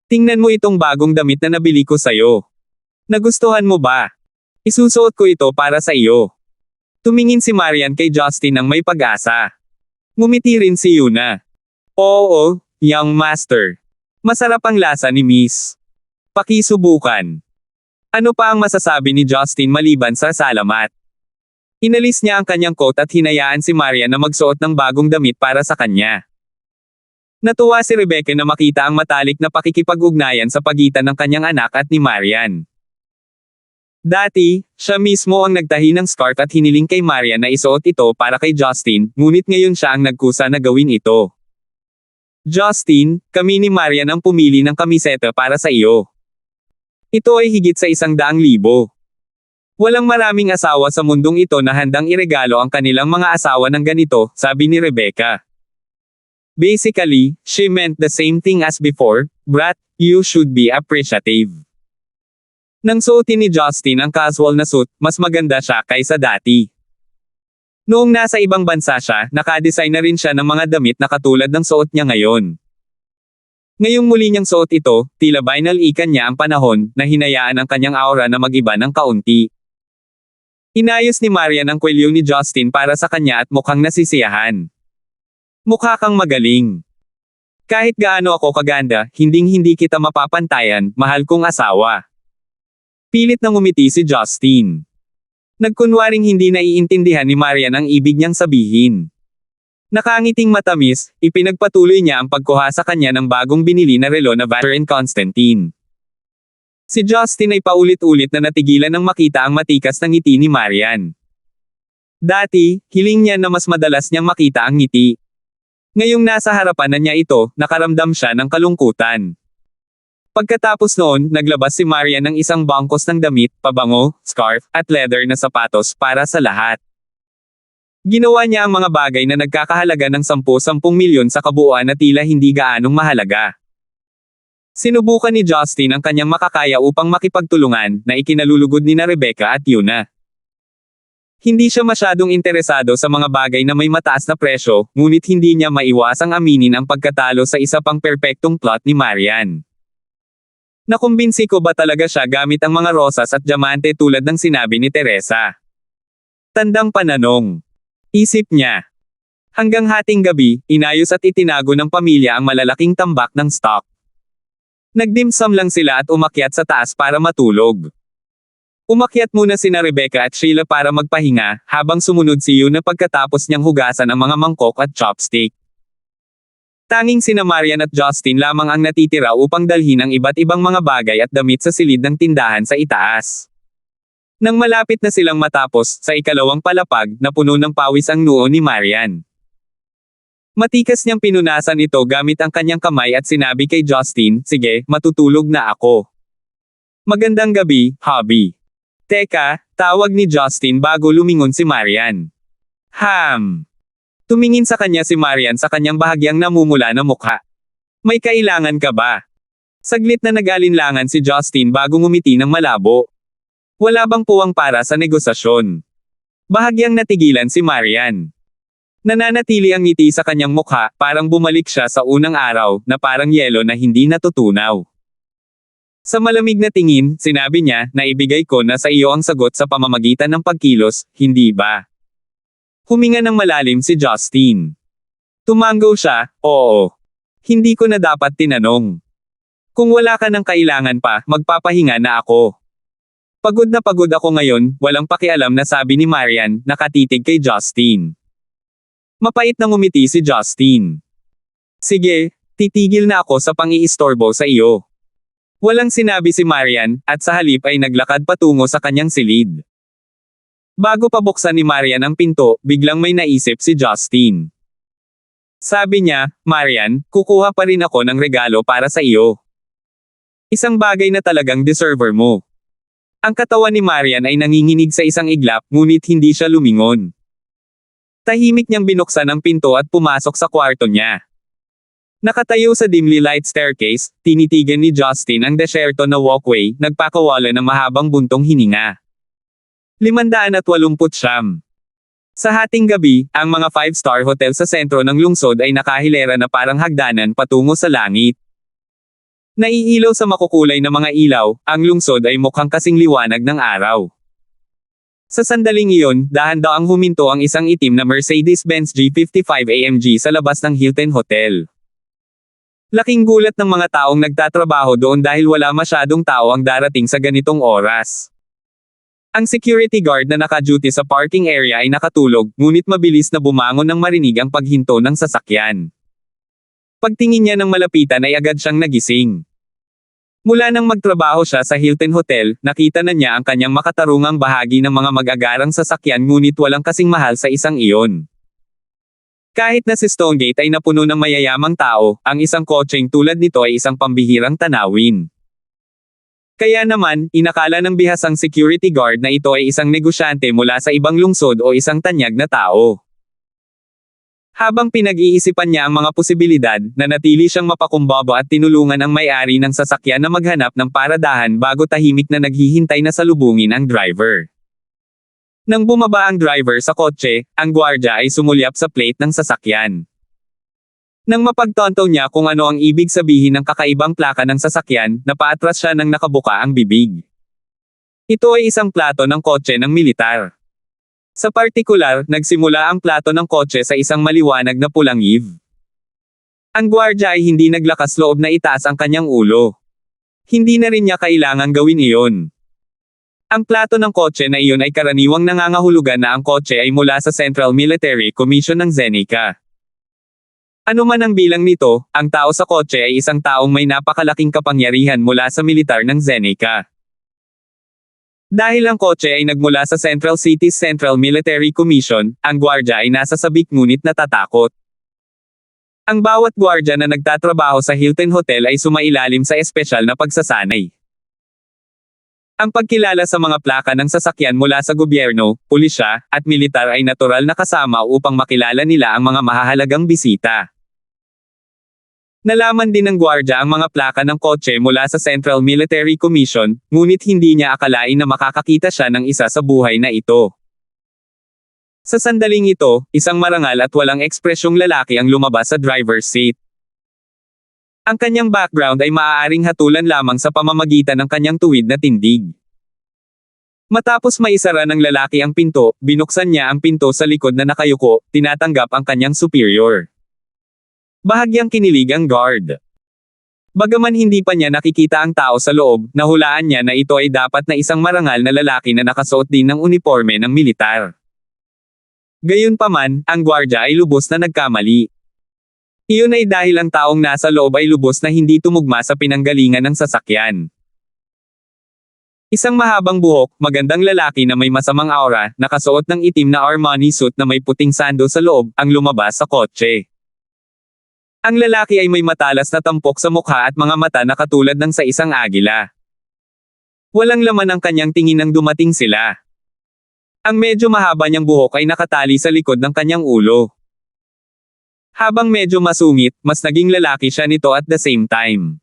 Tingnan mo itong bagong damit na nabili ko sayo. Nagustuhan mo ba? Isusuot ko ito para sa iyo. Tumingin si Marian kay Justin ng may pag-asa. Ngumiti rin si Yuna. Oo, young master. Masarap ang lasa ni Miss. Pakisubukan. Ano pa ang masasabi ni Justin maliban sa salamat? Inalis niya ang kanyang coat at hinayaan si Marian na magsuot ng bagong damit para sa kanya. Natuwa si Rebecca na makita ang matalik na pakikipag-ugnayan sa pagitan ng kanyang anak at ni Marian. Dati, siya mismo ang nagtahi ng scarf at hiniling kay Marian na isuot ito para kay Justin, ngunit ngayon siya ang nagkusa na gawin ito. Justin, kami ni Marian ang pumili ng kamiseta para sa iyo. Ito ay higit sa 100,000. Walang maraming asawa sa mundong ito na handang iregalo ang kanilang mga asawa ng ganito, sabi ni Rebecca. Basically, she meant the same thing as before, brat, you should be appreciative. Nang suotin ni Justin ang casual na suit, mas maganda siya kaysa dati. Noong nasa ibang bansa siya, nakadesign na rin siya ng mga damit na katulad ng suot niya ngayon. Ngayong muli niyang suot ito, tila binalikan niya ang panahon, na hinayaan ang kanyang aura na mag-iba ng kaunti. Inayos ni Marian ang kwelyo ni Justin para sa kanya at mukhang nasisiyahan. Mukha kang magaling. Kahit gaano ako kaganda, hinding-hindi kita mapapantayan, mahal kong asawa. Pilit na ngumiti si Justin. Nagkunwaring hindi naiintindihan ni Marian ang ibig niyang sabihin. Nakangiting matamis, ipinagpatuloy niya ang pagkuha sa kanya ng bagong binili na relo na Vacheron Constantine. Si Justin ay paulit-ulit na natigilan nang makita ang matikas na ngiti ni Marian. Dati, hiling niya na mas madalas niyang makita ang ngiti. Ngayong nasa harapan na niya ito, nakaramdam siya ng kalungkutan. Pagkatapos noon, naglabas si Marian ng isang bangkos ng damit, pabango, scarf, at leather na sapatos para sa lahat. Ginawa niya ang mga bagay na nagkakahalaga ng 10-10 milyon sa kabuuan na tila hindi gaanong mahalaga. Sinubukan ni Justin ang kanyang makakaya upang makipagtulungan na ikinalulugod ni Rebecca at Yuna. Hindi siya masyadong interesado sa mga bagay na may mataas na presyo, ngunit hindi niya maiwasang aminin ang pagkatalo sa isa pang perpektong plot ni Marian. Nakumbinsi ko ba talaga siya gamit ang mga rosas at diamante tulad ng sinabi ni Teresa? Tandang pananong. Isip niya. Hanggang hating gabi, inayos at itinago ng pamilya ang malalaking tambak ng stock. Nagdimsum lang sila at umakyat sa taas para matulog. Umakyat muna sina Rebecca at Sheila para magpahinga, habang sumunod si Yuna pagkatapos niyang hugasan ang mga mangkok at chopstick. Tanging sina Marian at Justin lamang ang natitira upang dalhin ang iba't ibang mga bagay at damit sa silid ng tindahan sa itaas. Nang malapit na silang matapos, sa ikalawang palapag, napuno ng pawis ang noo ni Marian. Matikas niyang pinunasan ito gamit ang kanyang kamay at sinabi kay Justin, "Sige, matutulog na ako." "Magandang gabi, hubby." "Teka," tawag ni Justin bago lumingon si Marian. Tumingin sa kanya si Marian sa kanyang bahagyang namumula na mukha. "May kailangan ka ba?" Saglit na nag-alinlangan si Justin bago ngumiti ng malabo. Wala bang puwang para sa negosasyon? Bahagyang natigilan si Marian. Nananatili ang ngiti sa kanyang mukha, parang bumalik siya sa unang araw, na parang yelo na hindi natutunaw. Sa malamig na tingin, sinabi niya, "Naibigay ko na sa iyo ang sagot sa pamamagitan ng pagkilos, hindi ba?" Huminga ng malalim si Justin. Tumanggo siya, "Oo. Hindi ko na dapat tinanong. Kung wala ka ng kailangan pa, magpapahinga na ako." "Pagod na pagod ako ngayon," walang pakialam na sabi ni Marian, nakatitig kay Justin. Mapait na ngumiti si Justin. "Sige, titigil na ako sa pang-iistorbo sa iyo." Walang sinabi si Marian, at sa halip ay naglakad patungo sa kanyang silid. Bago pa buksan ni Marian ang pinto, biglang may naisip si Justin. Sabi niya, "Marian, kukuha pa rin ako ng regalo para sa iyo. Isang bagay na talagang deserver mo." Ang katawan ni Marian ay nanginginig sa isang iglap, ngunit hindi siya lumingon. Tahimik niyang binuksan ang pinto at pumasok sa kwarto niya. Nakatayo sa dimly light staircase, tinitigan ni Justin ang desyerto na walkway, nagpakawala ng mahabang buntong hininga. 589. Sa hating gabi, ang mga 5-star hotel sa sentro ng lungsod ay nakahilera na parang hagdanan patungo sa langit. Naiilaw sa makukulay na mga ilaw, ang lungsod ay mukhang kasing liwanag ng araw. Sa sandaling iyon, dahan-daang huminto ang isang itim na Mercedes-Benz G55 AMG sa labas ng Hilton Hotel. Laking gulat ng mga taong nagtatrabaho doon dahil wala masyadong tao ang darating sa ganitong oras. Ang security guard na naka-duty sa parking area ay nakatulog, ngunit mabilis na bumangon nang marinig ang paghinto ng sasakyan. Pagtingin niya ng malapitan ay agad siyang nagising. Mula nang magtrabaho siya sa Hilton Hotel, nakita na niya ang kanyang makatarungang bahagi ng mga mag-agarang sasakyan ngunit walang kasing mahal sa isang iyon. Kahit na si Stonegate ay napuno ng mayayamang tao, ang isang kotseng tulad nito ay isang pambihirang tanawin. Kaya naman, inakala ng bihasang security guard na ito ay isang negosyante mula sa ibang lungsod o isang tanyag na tao. Habang pinag-iisipan niya ang mga posibilidad, nanatili siyang mapakumbaba at tinulungan ang may-ari ng sasakyan na maghanap ng paradahan bago tahimik na naghihintay na salubungin ang driver. Nang bumaba ang driver sa kotse, ang gwardya ay sumulyap sa plate ng sasakyan. Nang mapagtanto niya kung ano ang ibig sabihin ng kakaibang plaka ng sasakyan, napaatras siya nang nakabuka ang bibig. Ito ay isang plato ng kotse ng militar. Sa partikular, nagsimula ang plato ng kotse sa isang maliwanag na pulang EV. Ang gwardya ay hindi naglakas loob na itaas ang kanyang ulo. Hindi na rin niya kailangang gawin iyon. Ang plato ng kotse na iyon ay karaniwang nangangahulugan na ang kotse ay mula sa Central Military Commission ng Zenica. Ano man ang bilang nito, ang tao sa kotse ay isang taong may napakalaking kapangyarihan mula sa militar ng Zenica. Dahil ang kotse ay nagmula sa Central City's Central Military Commission, ang gwardya ay nasa sabik ngunit natatakot. Ang bawat gwardya na nagtatrabaho sa Hilton Hotel ay sumailalim sa espesyal na pagsasanay. Ang pagkilala sa mga plaka ng sasakyan mula sa gobyerno, pulisya, at militar ay natural na kasama upang makilala nila ang mga mahahalagang bisita. Nalaman din ng gwardya ang mga plaka ng kotse mula sa Central Military Commission, ngunit hindi niya akalain na makakakita siya ng isa sa buhay na ito. Sa sandaling ito, isang marangal at walang ekspresyong lalaki ang lumabas sa driver's seat. Ang kanyang background ay maaaring hatulan lamang sa pamamagitan ng kanyang tuwid na tindig. Matapos maisara ng lalaki ang pinto, binuksan niya ang pinto sa likod na nakayuko, tinatanggap ang kanyang superior. Bahagyang kinilig ang guard. Bagaman hindi pa niya nakikita ang tao sa loob, nahulaan niya na ito ay dapat na isang marangal na lalaki na nakasuot din ng uniforme ng militar. Gayunpaman, ang gwardya ay lubos na nagkamali. Iyon ay dahil ang taong nasa loob ay lubos na hindi tumugma sa pinanggalingan ng sasakyan. Isang mahabang buhok, magandang lalaki na may masamang aura, nakasuot ng itim na Armani suit na may puting sando sa loob, ang lumabas sa kotse. Ang lalaki ay may matalas na tampok sa mukha at mga mata na katulad ng sa isang agila. Walang laman ang kanyang tingin nang dumating sila. Ang medyo mahaba niyang buhok ay nakatali sa likod ng kanyang ulo. Habang medyo masungit, mas naging lalaki siya nito at the same time.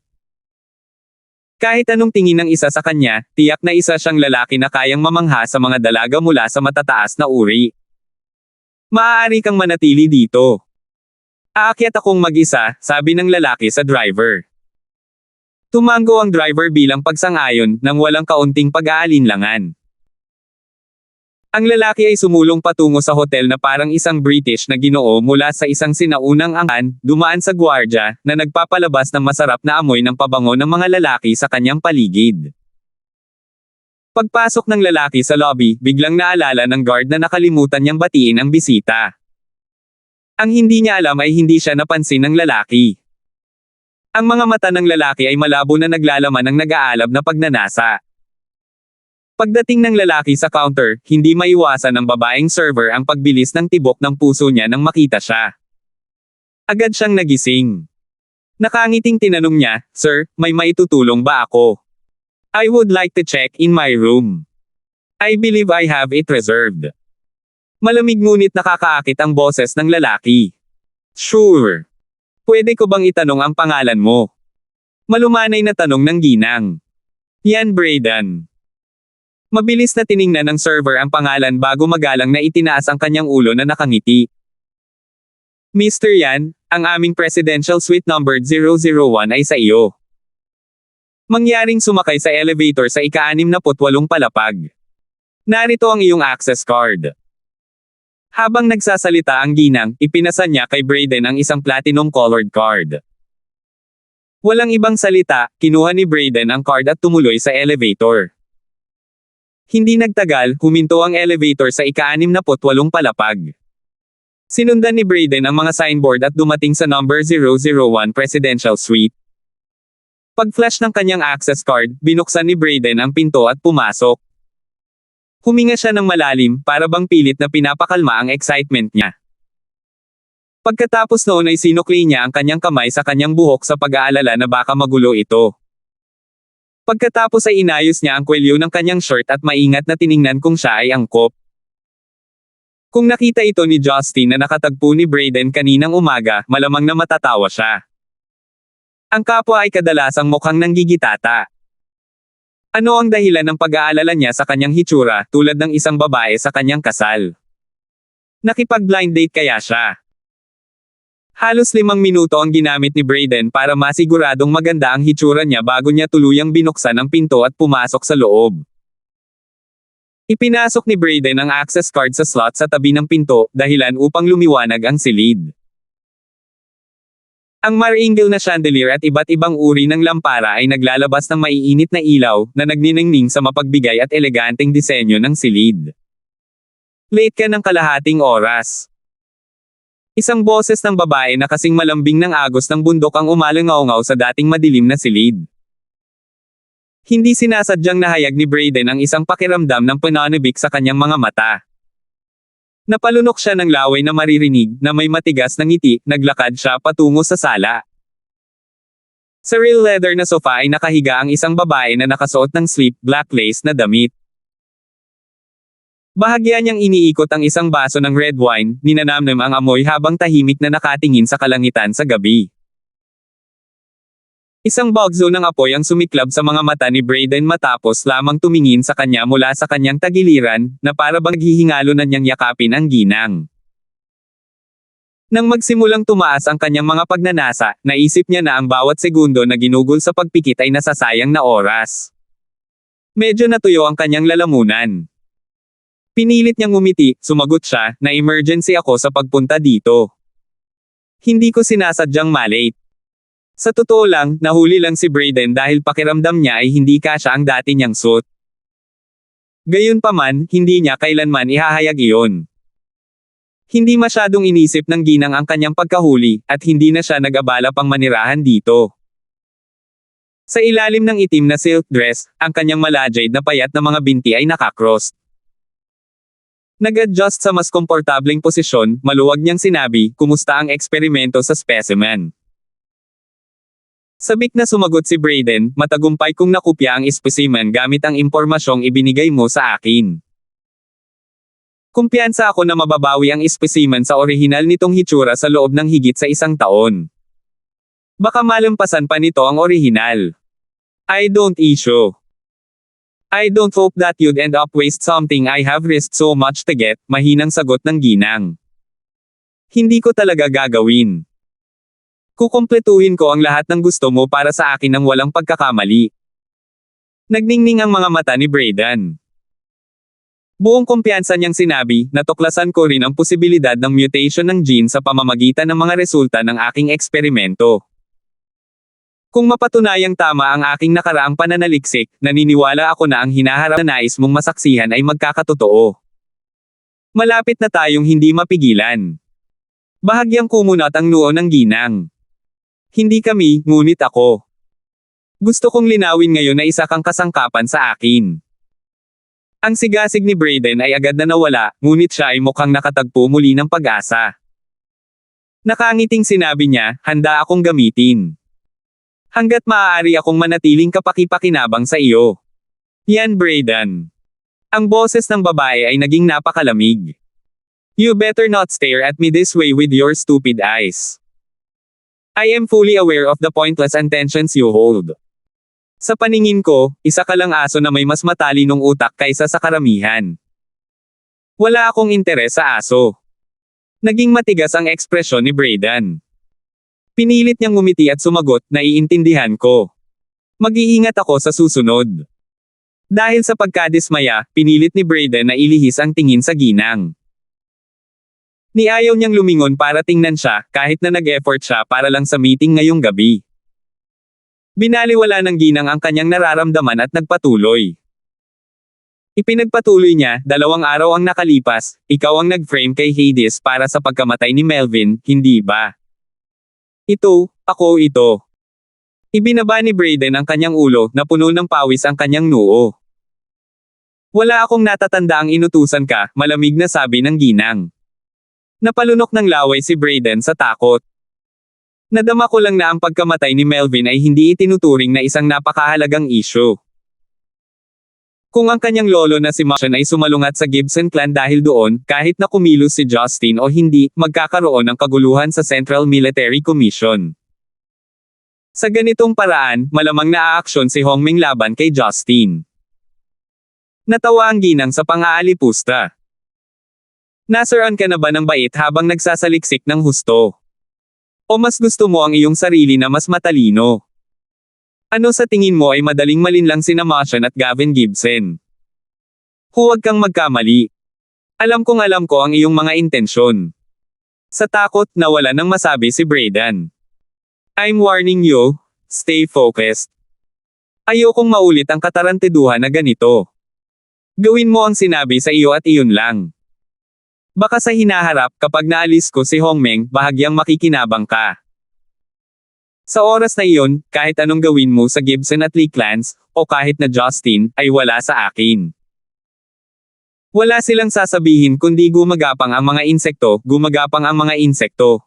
Kahit anong tingin ng isa sa kanya, tiyak na isa siyang lalaki na kayang mamangha sa mga dalaga mula sa matataas na uri. Maaari kang manatili dito. Aakyat akong mag-isa, sabi ng lalaki sa driver. Tumango ang driver bilang pagsang-ayon, nang walang kaunting pag-aalinlangan. Ang lalaki ay sumulong patungo sa hotel na parang isang British na ginoo mula sa isang sinaunang angkan, dumaan sa gwardya, na nagpapalabas ng masarap na amoy ng pabango ng mga lalaki sa kanyang paligid. Pagpasok ng lalaki sa lobby, biglang naalala ng guard na nakalimutan niyang batiin ang bisita. Ang hindi niya alam ay hindi siya napansin ng lalaki. Ang mga mata ng lalaki ay malabo na naglalaman ng nag-aalab na pagnanasa. Pagdating ng lalaki sa counter, hindi maiwasan ng babaeng server ang pagbilis ng tibok ng puso niya nang makita siya. Agad siyang nagising. Nakangiting tinanong niya, "Sir, may maitutulong ba ako? I would like to check in my room. I believe I have it reserved." Malamig ngunit nakakaakit ang boses ng lalaki. "Sure. Pwede ko bang itanong ang pangalan mo?" Malumanay na tanong ng ginang. "Yan Brayden." Mabilis na tiningnan ng server ang pangalan bago magalang na itinaas ang kanyang ulo na nakangiti. "Mr. Yan, ang aming presidential suite number 001 ay sa iyo." Mangyaring sumakay sa elevator sa ika-68 palapag. "Narito ang iyong access card." Habang nagsasalita ang ginang, ipinasa niya kay Brayden ang isang platinum-colored card. Walang ibang salita, kinuha ni Brayden ang card at tumuloy sa elevator. Hindi nagtagal, huminto ang elevator sa ika-68 palapag. Sinundan ni Brayden ang mga signboard at dumating sa number 001 Presidential Suite. Pag-flash ng kanyang access card, binuksan ni Brayden ang pinto at pumasok. Huminga siya ng malalim, para bang pilit na pinapakalma ang excitement niya. Pagkatapos noon ay sinukli niya ang kanyang kamay sa kanyang buhok sa pag-aalala na baka magulo ito. Pagkatapos ay inayos niya ang kwelyo ng kanyang shirt at maingat na tiningnan kung siya ay angkop. Kung nakita ito ni Justin na nakatagpo ni Brayden kaninang umaga, malamang na matatawa siya. Ang kapwa ay kadalasang mukhang nanggigitata. Ano ang dahilan ng pag-aalala niya sa kanyang hitsura, tulad ng isang babae sa kanyang kasal? Nakipag-blind date kaya siya? Halos 5 minuto ang ginamit ni Brayden para masiguradong maganda ang hitsura niya bago niya tuluyang binuksan ang pinto at pumasok sa loob. Ipinasok ni Brayden ang access card sa slot sa tabi ng pinto, dahilan upang lumiwanag ang silid. Ang mareinggil na chandelier at iba't ibang uri ng lampara ay naglalabas ng maiinit na ilaw, na nagniningning sa mapagbigay at eleganteng disenyo ng silid. "Late ka ng kalahating oras." Isang boses ng babae na kasing malambing ng agos ng bundok ang umalangaw-ngaw sa dating madilim na silid. Hindi sinasadyang nahayag ni Brayden ang isang pakiramdam ng pananabik sa kanyang mga mata. Napalunok siya ng laway na maririnig, na may matigas na ngiti, naglakad siya patungo sa sala. Sa real leather na sofa ay nakahiga ang isang babae na nakasuot ng sleek, black lace na damit. Bahagya niyang iniikot ang isang baso ng red wine, ninanamnam ang amoy habang tahimik na nakatingin sa kalangitan sa gabi. Isang bugzo ng apoy ang sumiklab sa mga mata ni Brayden matapos lamang tumingin sa kanya mula sa kanyang tagiliran, na para bang naghihingalo na niyang yakapin ang ginang. Nang magsimulang tumaas ang kanyang mga pagnanasa, naisip niya na ang bawat segundo na ginugol sa pagpikit ay nasasayang na oras. Medyo natuyo ang kanyang lalamunan. Pinilit niyang ngumiti, sumagot siya, na emergency ako sa pagpunta dito. Hindi ko sinasadyang malate. Sa totoo lang, nahuli lang si Brayden dahil pakiramdam niya ay hindi kasya ang dati niyang suit. Gayunpaman, hindi niya kailanman ihahayag iyon. Hindi masyadong inisip ng ginang ang kanyang pagkahuli, at hindi na siya nag-abala pang manirahan dito. Sa ilalim ng itim na silk dress, ang kanyang malajade na payat na mga binti ay nakakross. Nag-adjust sa mas komportableng posisyon, maluwag niyang sinabi, kumusta ang eksperimento sa specimen? Sabik na sumagot si Brayden, matagumpay kong nakopya ang specimen gamit ang impormasyong ibinigay mo sa akin. Kumpiyansa ako na mababawi ang specimen sa orihinal nitong hitsura sa loob ng higit sa 1 taon. Baka malampasan pa nito ang orihinal. I don't issue. I don't hope that you'd end up waste something I have risked so much to get, mahinang sagot ng ginang. Hindi ko talaga gagawin. Kukumpletuhin ko ang lahat ng gusto mo para sa akin ng walang pagkakamali. Nagningning ang mga mata ni Brayden. Buong kumpiyansa niyang sinabi, natuklasan ko rin ang posibilidad ng mutation ng gene sa pamamagitan ng mga resulta ng aking eksperimento. Kung mapatunayang tama ang aking nakaraang pananaliksik, naniniwala ako na ang hinaharap na nais mong masaksihan ay magkakatotoo. Malapit na tayong hindi mapigilan. Bahagyang kumunat ang noo ng ginang. Hindi kami, ngunit ako. Gusto kong linawin ngayon na isa kang kasangkapan sa akin. Ang sigasig ni Brayden ay agad na nawala, ngunit siya ay mukhang nakatagpo muli ng pag-asa. Nakangiting sinabi niya, handa akong gamitin. Hanggat maaari akong manatiling kapaki-pakinabang sa iyo. Yan Brayden. Ang boses ng babae ay naging napakalamig. You better not stare at me this way with your stupid eyes. I am fully aware of the pointless intentions you hold. Sa paningin ko, isa ka lang aso na may mas matalinong utak kaysa sa karamihan. Wala akong interes sa aso. Naging matigas ang ekspresyon ni Brayden. Pinilit niyang ngumiti at sumagot, naiintindihan ko. Mag-iingat ako sa susunod. Dahil sa pagkadismaya, pinilit ni Brayden na ilihis ang tingin sa ginang. Niayaw niyang lumingon para tingnan siya, kahit na nag-effort siya para lang sa meeting ngayong gabi. Binaliwala ng ginang ang kanyang nararamdaman at nagpatuloy. Ipinagpatuloy niya, 2 araw ang nakalipas, ikaw ang nag-frame kay Hades para sa pagkamatay ni Melvin, hindi ba? Ako ito. Ibinaba ni Brayden ang kanyang ulo, na puno ng pawis ang kanyang noo. Wala akong natatanda ang inutusan ka, malamig na sabi ng ginang. Napalunok ng laway si Brayden sa takot. Nadama ko lang na ang pagkamatay ni Melvin ay hindi itinuturing na isang napakahalagang issue. Kung ang kanyang lolo na si Martian ay sumalungat sa Gibson clan dahil doon, kahit na kumilos si Justin o hindi, magkakaroon ng kaguluhan sa Central Military Commission. Sa ganitong paraan, malamang naaaksyon si Hongming laban kay Justin. Natawa ang ginang sa pang-aalipusta. Nasaran ka na ba ng bait habang nagsasaliksik ng husto? O mas gusto mo ang iyong sarili na mas matalino? Ano sa tingin mo ay madaling malinlang sina Martian at Gavin Gibson? Huwag kang magkamali. Alam ko ang iyong mga intensyon. Sa takot, nawala nang masabi si Brayden. I'm warning you, stay focused. Ayokong maulit ang katarantiduhan na ganito. Gawin mo ang sinabi sa iyo at iyon lang. Baka sa hinaharap, kapag naalis ko si Hongmeng, bahagyang makikinabang ka. Sa oras na iyon, kahit anong gawin mo sa Gibson at Lee clans, o kahit na Justin, ay wala sa akin. Wala silang sasabihin kundi gumagapang ang mga insekto, gumagapang ang mga insekto.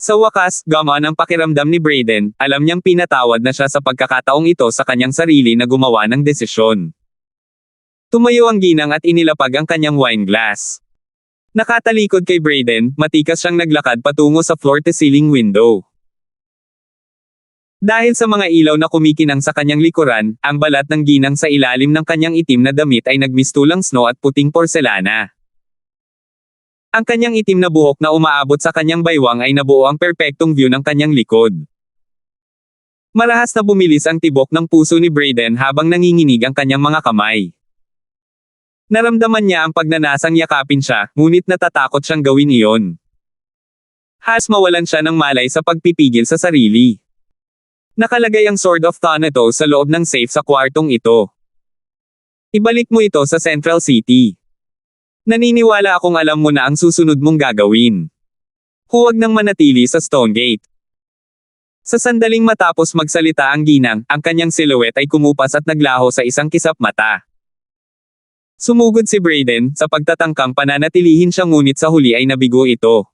Sa wakas, gamaan ang pakiramdam ni Brayden, alam niyang pinatawad na siya sa pagkakataong ito sa kanyang sarili na gumawa ng desisyon. Tumayo ang ginang at inilapag ang kanyang wine glass. Nakatalikod kay Brayden, matikas siyang naglakad patungo sa floor-to-ceiling window. Dahil sa mga ilaw na kumikinang sa kanyang likuran, ang balat ng ginang sa ilalim ng kanyang itim na damit ay nagmistulang snow at puting porselana. Ang kanyang itim na buhok na umaabot sa kanyang baywang ay nabuo ang perpektong view ng kanyang likod. Marahas na bumilis ang tibok ng puso ni Brayden habang nanginginig ang kanyang mga kamay. Naramdaman niya ang pagnanasang yakapin siya, ngunit natatakot siyang gawin iyon. Halos mawalan siya ng malay sa pagpipigil sa sarili. Nakalagay ang Sword of Thanatos sa loob ng safe sa kwartong ito. Ibalik mo ito sa Central City. Naniniwala akong alam mo na ang susunod mong gagawin. Huwag nang manatili sa Stonegate. Sa sandaling matapos magsalita ang ginang, ang kanyang silhouette ay kumupas at naglaho sa isang kisap mata. Sumugod si Brayden, sa pagtatangkang pananatilihin siya ngunit sa huli ay nabigo ito.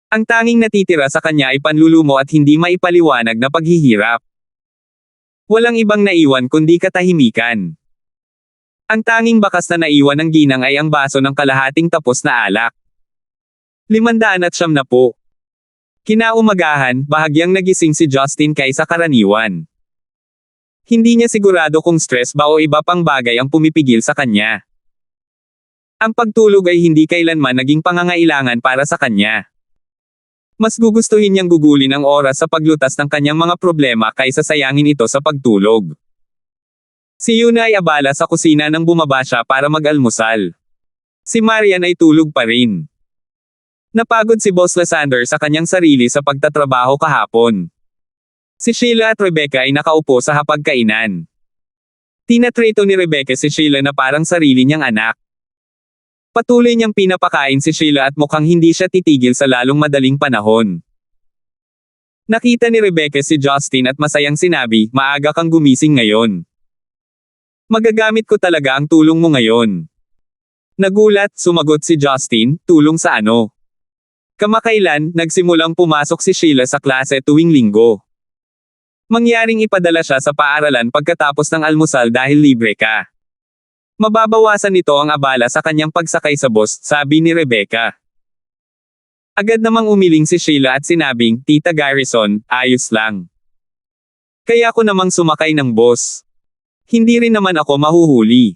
Ang tanging natitira sa kanya ay panlulumo at hindi maipaliwanag na paghihirap. Walang ibang naiwan kundi katahimikan. Ang tanging bakas na naiwan ng ginang ay ang baso ng kalahating tapos na alak. 500 na po. Kinaumagahan, bahagyang nagising si Justin kaysa karaniwan. Hindi niya sigurado kung stress ba o iba pang bagay ang pumipigil sa kanya. Ang pagtulog ay hindi kailanman naging pangangailangan para sa kanya. Mas gugustuhin niyang gugulin ang oras sa paglutas ng kanyang mga problema kaysa sayangin ito sa pagtulog. Si Yuna ay abala sa kusina nang bumaba siya para mag-almusal. Si Marian ay tulog pa rin. Napagod si Boss Lysander sa kanyang sarili sa pagtatrabaho kahapon. Si Sheila at Rebecca ay nakaupo sa hapagkainan. Tinatrito ni Rebecca si Sheila na parang sarili niyang anak. Patuloy niyang pinapakain si Sheila at mukhang hindi siya titigil sa lalong madaling panahon. Nakita ni Rebecca si Justin at masayang sinabi, "Maaga kang gumising ngayon. Magagamit ko talaga ang tulong mo ngayon." Nagulat, sumagot si Justin, "Tulong sa ano?" Kamakailan, nagsimulang pumasok si Sheila sa klase tuwing linggo. Mangyaring ipadala siya sa paaralan pagkatapos ng almusal dahil libre ka. Mababawasan nito ang abala sa kanyang pagsakay sa bus, sabi ni Rebecca. Agad namang umiling si Sheila at sinabing, "Tita Garrison, ayos lang. Kaya ko namang sumakay ng bus. Hindi rin naman ako mahuhuli.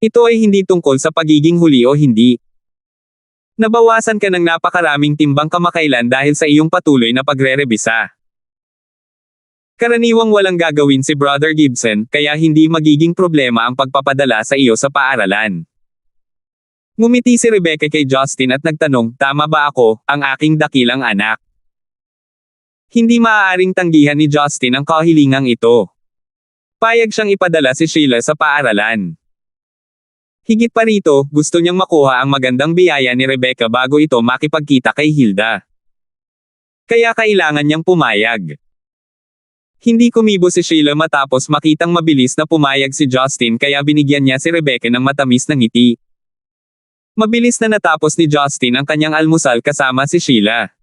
Ito ay hindi tungkol sa pagiging huli o hindi. Nabawasan ka ng napakaraming timbang kamakailan dahil sa iyong patuloy na pagre-rebisa. Karaniwang walang gagawin si Brother Gibson, kaya hindi magiging problema ang pagpapadala sa iyo sa paaralan." Ngumiti si Rebecca kay Justin at nagtanong, "Tama ba ako, ang aking dakilang anak?" Hindi maaaring tanggihan ni Justin ang kahilingang ito. Payag siyang ipadala si Sheila sa paaralan. Higit pa rito, gusto niyang makuha ang magandang biyaya ni Rebecca bago ito makipagkita kay Hilda. Kaya kailangan niyang pumayag. Hindi kumibo si Sheila matapos makitang mabilis na pumayag si Justin kaya binigyan niya si Rebecca ng matamis na ngiti. Mabilis na natapos ni Justin ang kanyang almusal kasama si Sheila.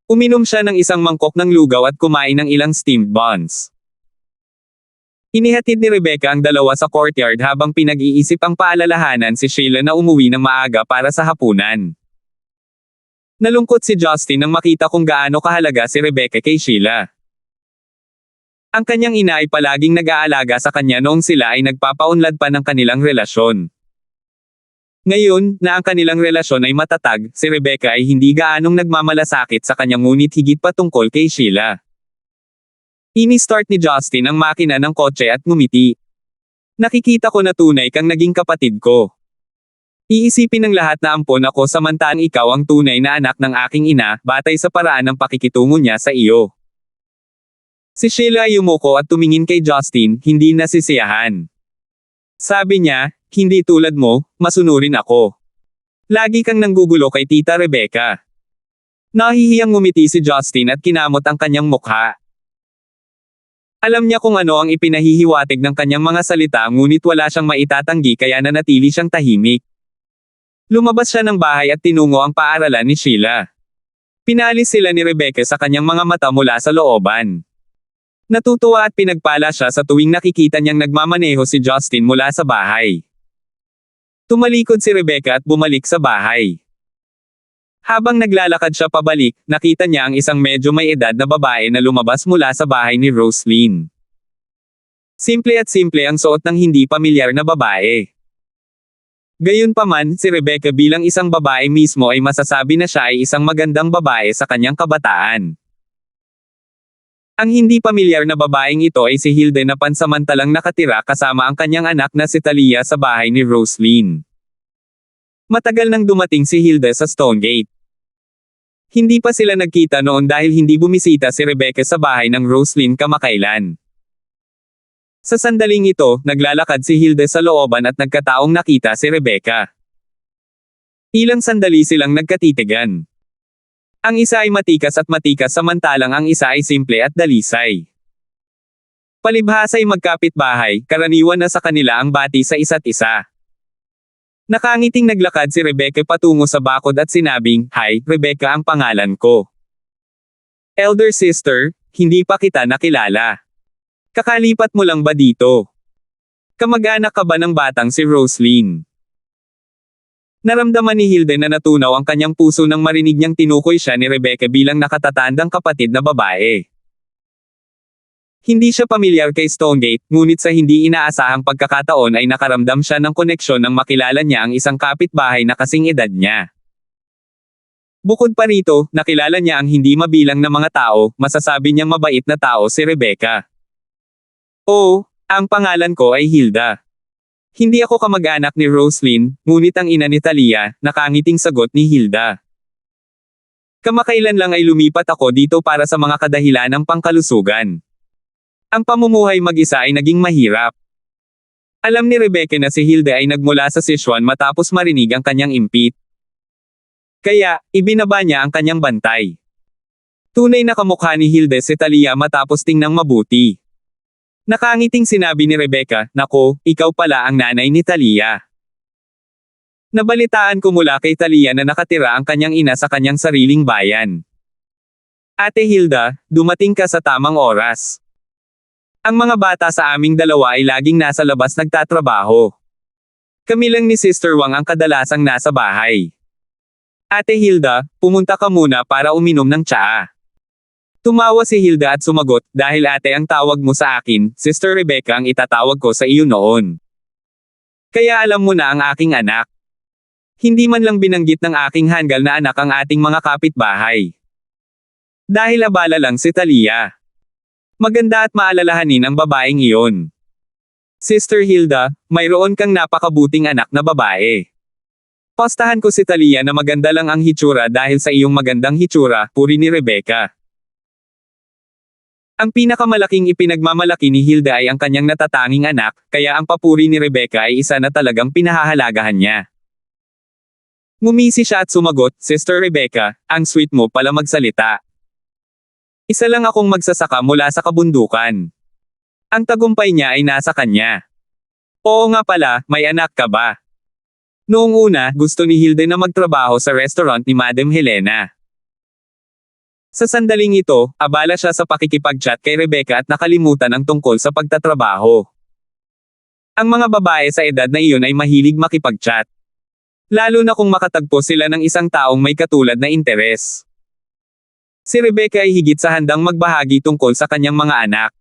Uminom siya ng isang mangkok ng lugaw at kumain ng ilang steamed buns. Inihatid ni Rebecca ang dalawa sa courtyard habang pinag-iisip ang paalalahanan si Sheila na umuwi ng maaga para sa hapunan. Nalungkot si Justin nang makita kung gaano kahalaga si Rebecca kay Sheila. Ang kanyang ina ay palaging nag-aalaga sa kanya noong sila ay nagpapaunlad pa ng kanilang relasyon. Ngayon, na ang kanilang relasyon ay matatag, si Rebecca ay hindi gaanong nagmamalasakit sa kanya ngunit higit pa tungkol kay Sheila. Ini-start ni Justin ang makina ng kotse at ngumiti. "Nakikita ko na tunay kang naging kapatid ko. Iisipin ng lahat na ampon ako samantalang ikaw ang tunay na anak ng aking ina, batay sa paraan ng pakikitungo niya sa iyo." Si Sheila ay yumuko at tumingin kay Justin, hindi nasisiyahan. Sabi niya, "Hindi tulad mo, masunurin ako. Lagi kang nanggugulo kay Tita Rebecca." Nahihiyang ngumiti si Justin at kinamot ang kanyang mukha. Alam niya kung ano ang ipinahihiwatig ng kanyang mga salita ngunit wala siyang maitatanggi kaya nanatili siyang tahimik. Lumabas siya ng bahay at tinungo ang paaralan ni Sheila. Pinalis sila ni Rebecca sa kanyang mga mata mula sa looban. Natutuwa at pinagpala siya sa tuwing nakikita niyang nagmamaneho si Justin mula sa bahay. Tumalikod si Rebecca at bumalik sa bahay. Habang naglalakad siya pabalik, nakita niya ang isang medyo may edad na babae na lumabas mula sa bahay ni Roslyn. Simple at simple ang suot ng hindi pamilyar na babae. Gayunpaman, si Rebecca bilang isang babae mismo ay masasabi na siya ay isang magandang babae sa kanyang kabataan. Ang hindi pamilyar na babaeng ito ay si Hilde na pansamantalang nakatira kasama ang kanyang anak na si Talia sa bahay ni Roslyn. Matagal nang dumating si Hilde sa Stonegate. Hindi pa sila nagkita noon dahil hindi bumisita si Rebecca sa bahay ng Roslyn kamakailan. Sa sandaling ito, naglalakad si Hilde sa looban at nagkataong nakita si Rebecca. Ilang sandali silang nagkatitigan. Ang isa ay matikas at matikas samantalang ang isa ay simple at dalisay. Palibhas ay magkapit-bahay, karaniwan na sa kanila ang bati sa isa't isa. Nakangiting naglakad si Rebecca patungo sa bakod at sinabing, "Hi, Rebecca ang pangalan ko. Elder sister, hindi pa kita nakilala. Kakalipat mo lang ba dito? Kamag-anak ka ba ng batang si Roslyn?" Naramdaman ni Hilde na natunaw ang kanyang puso nang marinig niyang tinukoy siya ni Rebecca bilang nakatatandang kapatid na babae. Hindi siya pamilyar kay Stonegate, ngunit sa hindi inaasahang pagkakataon ay nakaramdam siya ng koneksyon nang makilala niya ang isang kapitbahay na kasing edad niya. Bukod pa rito, nakilala niya ang hindi mabilang na mga tao, masasabi niyang mabait na tao si Rebecca. "Oo, ang pangalan ko ay Hilda. Hindi ako kamag-anak ni Roslyn, ngunit ang ina ni Talia," nakangiting sagot ni Hilda. "Kamakailan lang ay lumipat ako dito para sa mga kadahilan ng pangkalusugan. Ang pamumuhay mag-isa ay naging mahirap." Alam ni Rebecca na si Hilda ay nagmula sa Sichuan matapos marinig ang kanyang impit. Kaya, ibinaba niya ang kanyang bantay. Tunay na kamukha ni Hilda si Talia matapos tingnang mabuti. Nakangiting sinabi ni Rebecca, "Nako, ikaw pala ang nanay ni Talia. Nabalitaan ko mula kay Talia na nakatira ang kanyang ina sa kanyang sariling bayan. Ate Hilda, dumating ka sa tamang oras. Ang mga bata sa aming dalawa ay laging nasa labas nagtatrabaho. Kami lang ni Sister Wang ang kadalasang nasa bahay. Ate Hilda, pumunta ka muna para uminom ng tsaa." Tumawa si Hilda at sumagot, "Dahil ate ang tawag mo sa akin, Sister Rebecca ang itatawag ko sa iyo noon. Kaya alam mo na ang aking anak. Hindi man lang binanggit ng aking hanggal na anak ang ating mga kapitbahay. Dahil abala lang si Talia. Maganda at maalalahanin ang babaeng iyon. Sister Hilda, mayroon kang napakabuting anak na babae. Postahan ko si Talia na maganda lang ang hitsura dahil sa iyong magandang hitsura," puri ni Rebecca. Ang pinakamalaking ipinagmamalaki ni Hilda ay ang kanyang natatanging anak, kaya ang papuri ni Rebecca ay isa na talagang pinahahalagahan niya. Ngumisi siya at sumagot, "Sister Rebecca, ang sweet mo pala magsalita. Isa lang akong magsasaka mula sa kabundukan. Ang tagumpay niya ay nasa kanya. Oo nga pala, may anak ka ba?" Noong una, gusto ni Hilda na magtrabaho sa restaurant ni Madam Helena. Sa sandaling ito, abala siya sa pakikipag-chat kay Rebecca at nakalimutan ang tungkol sa pagtatrabaho. Ang mga babae sa edad na iyon ay mahilig makipag-chat. Lalo na kung makatagpo sila ng isang taong may katulad na interes. Si Rebecca ay higit sa handang magbahagi tungkol sa kanyang mga anak.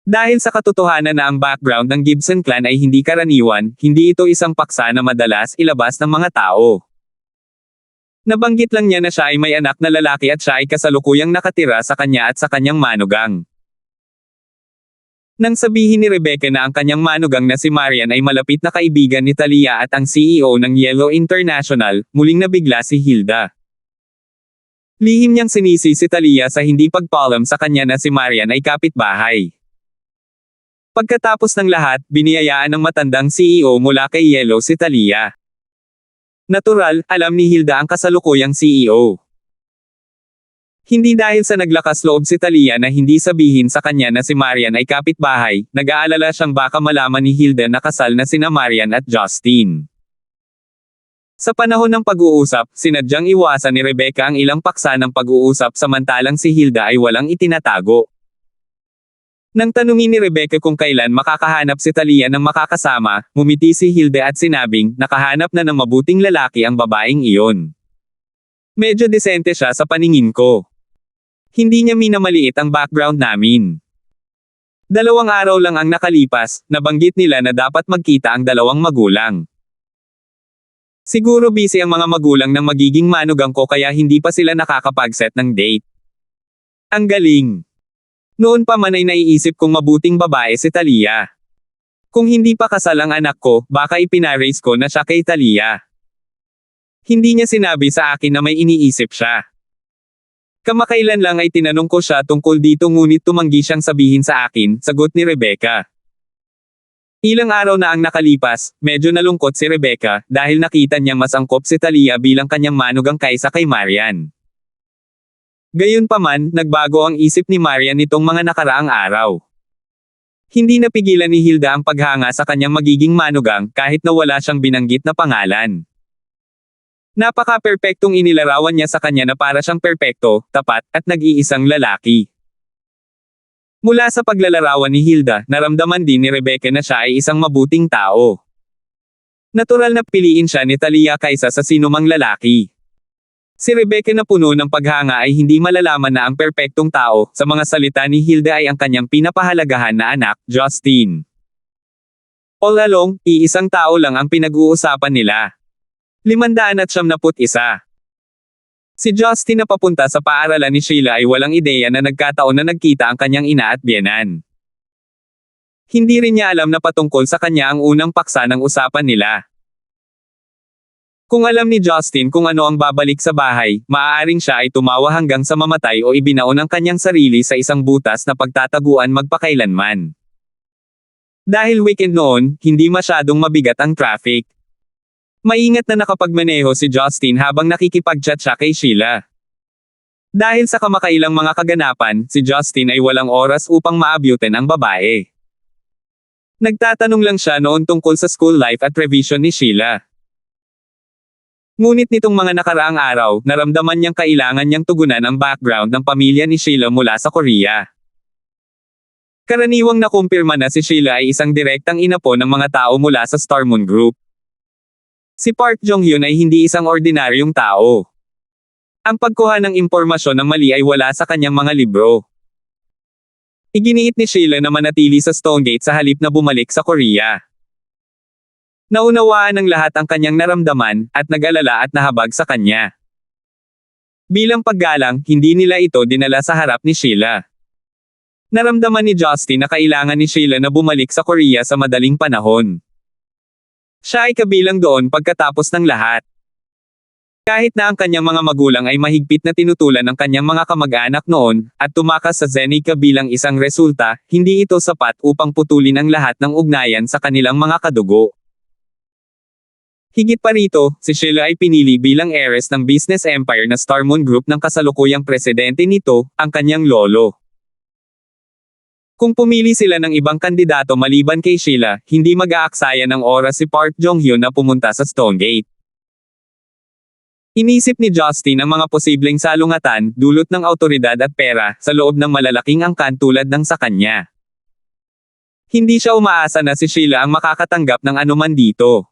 Dahil sa katotohanan na ang background ng Gibson clan ay hindi karaniwan, hindi ito isang paksa na madalas ilabas ng mga tao. Nabanggit lang niya na siya ay may anak na lalaki at siya ay kasalukuyang nakatira sa kanya at sa kanyang manugang. Nang sabihin ni Rebecca na ang kanyang manugang na si Marian ay malapit na kaibigan ni Talia at ang CEO ng Yellow International, muling nabigla si Hilda. Lihim niyang sinisi si Talia sa hindi pagpaalam sa kanya na si Marian ay kapitbahay. Pagkatapos ng lahat, biniyayaan ng matandang CEO mula kay Yellow si Talia. Natural, alam ni Hilda ang kasalukuyang CEO. Hindi dahil sa naglakas loob si Talia na hindi sabihin sa kanya na si Marian ay kapitbahay, nag-aalala siyang baka malaman ni Hilda na kasal na sina Marian at Justin. Sa panahon ng pag-uusap, sinadyang iwasan ni Rebecca ang ilang paksa ng pag-uusap samantalang si Hilda ay walang itinatago. Nang tanungin ni Rebecca kung kailan makakahanap si Talia ng makakasama, ngumiti si Hilda at sinabing, nakahanap na ng mabuting lalaki ang babaeng iyon. Medyo desente siya sa paningin ko. Hindi niya minamaliit ang background namin. 2 araw lang ang nakalipas, nabanggit nila na dapat magkita ang dalawang magulang. Siguro busy ang mga magulang ng magiging manugang ko kaya hindi pa sila nakakapag-set ng date. Ang galing. Noon pa man ay naiisip kong mabuting babae si Talia. Kung hindi pa kasal ang anak ko, baka ipinaraise ko na siya kay Talia. Hindi niya sinabi sa akin na may iniisip siya. Kamakailan lang ay tinanong ko siya tungkol dito ngunit tumanggi siyang sabihin sa akin, sagot ni Rebecca. Ilang araw na ang nakalipas, medyo nalungkot si Rebecca dahil nakita niyang mas angkop si Talia bilang kanyang manugang kaysa kay Marian. Gayunpaman, nagbago ang isip ni Marian nitong mga nakaraang araw. Hindi napigilan ni Hilda ang paghanga sa kanyang magiging manugang kahit na wala siyang binanggit na pangalan. Napaka-perpektong inilarawan niya sa kanya na para siyang perpekto, tapat, at nag-iisang lalaki. Mula sa paglalarawan ni Hilda, naramdaman din ni Rebecca na siya ay isang mabuting tao. Natural na piliin siya ni Talia kaysa sa sinumang lalaki. Si Rebecca na puno ng paghanga ay hindi malalaman na ang perpektong tao, sa mga salita ni Hilda ay ang kanyang pinapahalagahan na anak, Justin. All along, iisang tao lang ang pinag-uusapan nila. 571. Si Justin na papunta sa paaralan ni Sheila ay walang ideya na nagkataon na nagkita ang kanyang ina at biyenan. Hindi rin niya alam na patungkol sa kanya ang unang paksa ng usapan nila. Kung alam ni Justin kung ano ang babalik sa bahay, maaaring siya ay tumawa hanggang sa mamatay o ibinaon ang kanyang sarili sa isang butas na pagtataguan magpakailanman. Dahil weekend noon, hindi masyadong mabigat ang traffic. Maingat na nakapagmaneho si Justin habang nakikipag-chat siya kay Sheila. Dahil sa kamakailang mga kaganapan, si Justin ay walang oras upang maabyutin ang babae. Nagtatanong lang siya noon tungkol sa school life at revision ni Sheila. Ngunit nitong mga nakaraang araw, naramdaman niyang kailangan niyang tugunan ang background ng pamilya ni Sheila mula sa Korea. Karaniwang nakumpirma na si Sheila ay isang direktang inapo ng mga tao mula sa Star Moon Group. Si Park Jong-hyun ay hindi isang ordinaryong tao. Ang pagkuha ng impormasyon ng mali ay wala sa kanyang mga libro. Iginiit ni Sheila na manatili sa Stonegate sa halip na bumalik sa Korea. Naunawaan ng lahat ang kanyang naramdaman, at nag-alala at nahabag sa kanya. Bilang paggalang, hindi nila ito dinala sa harap ni Sheila. Naramdaman ni Justin na kailangan ni Sheila na bumalik sa Korea sa madaling panahon. Siya ay kabilang doon pagkatapos ng lahat. Kahit na ang kanyang mga magulang ay mahigpit na tinutulan ng kanyang mga kamag-anak noon, at tumakas sa Zenica bilang isang resulta, hindi ito sapat upang putulin ang lahat ng ugnayan sa kanilang mga kadugo. Higit pa rito, si Sheila ay pinili bilang heiress ng business empire na Star Moon Group ng kasalukuyang presidente nito, ang kanyang lolo. Kung pumili sila ng ibang kandidato maliban kay Sheila, hindi mag-aaksaya ng oras si Park Jong-hyun na pumunta sa Stonegate. Inisip ni Justin ang mga posibleng salungatan, dulot ng awtoridad at pera, sa loob ng malalaking angkan tulad ng sa kanya. Hindi siya umaasa na si Sheila ang makakatanggap ng anuman dito.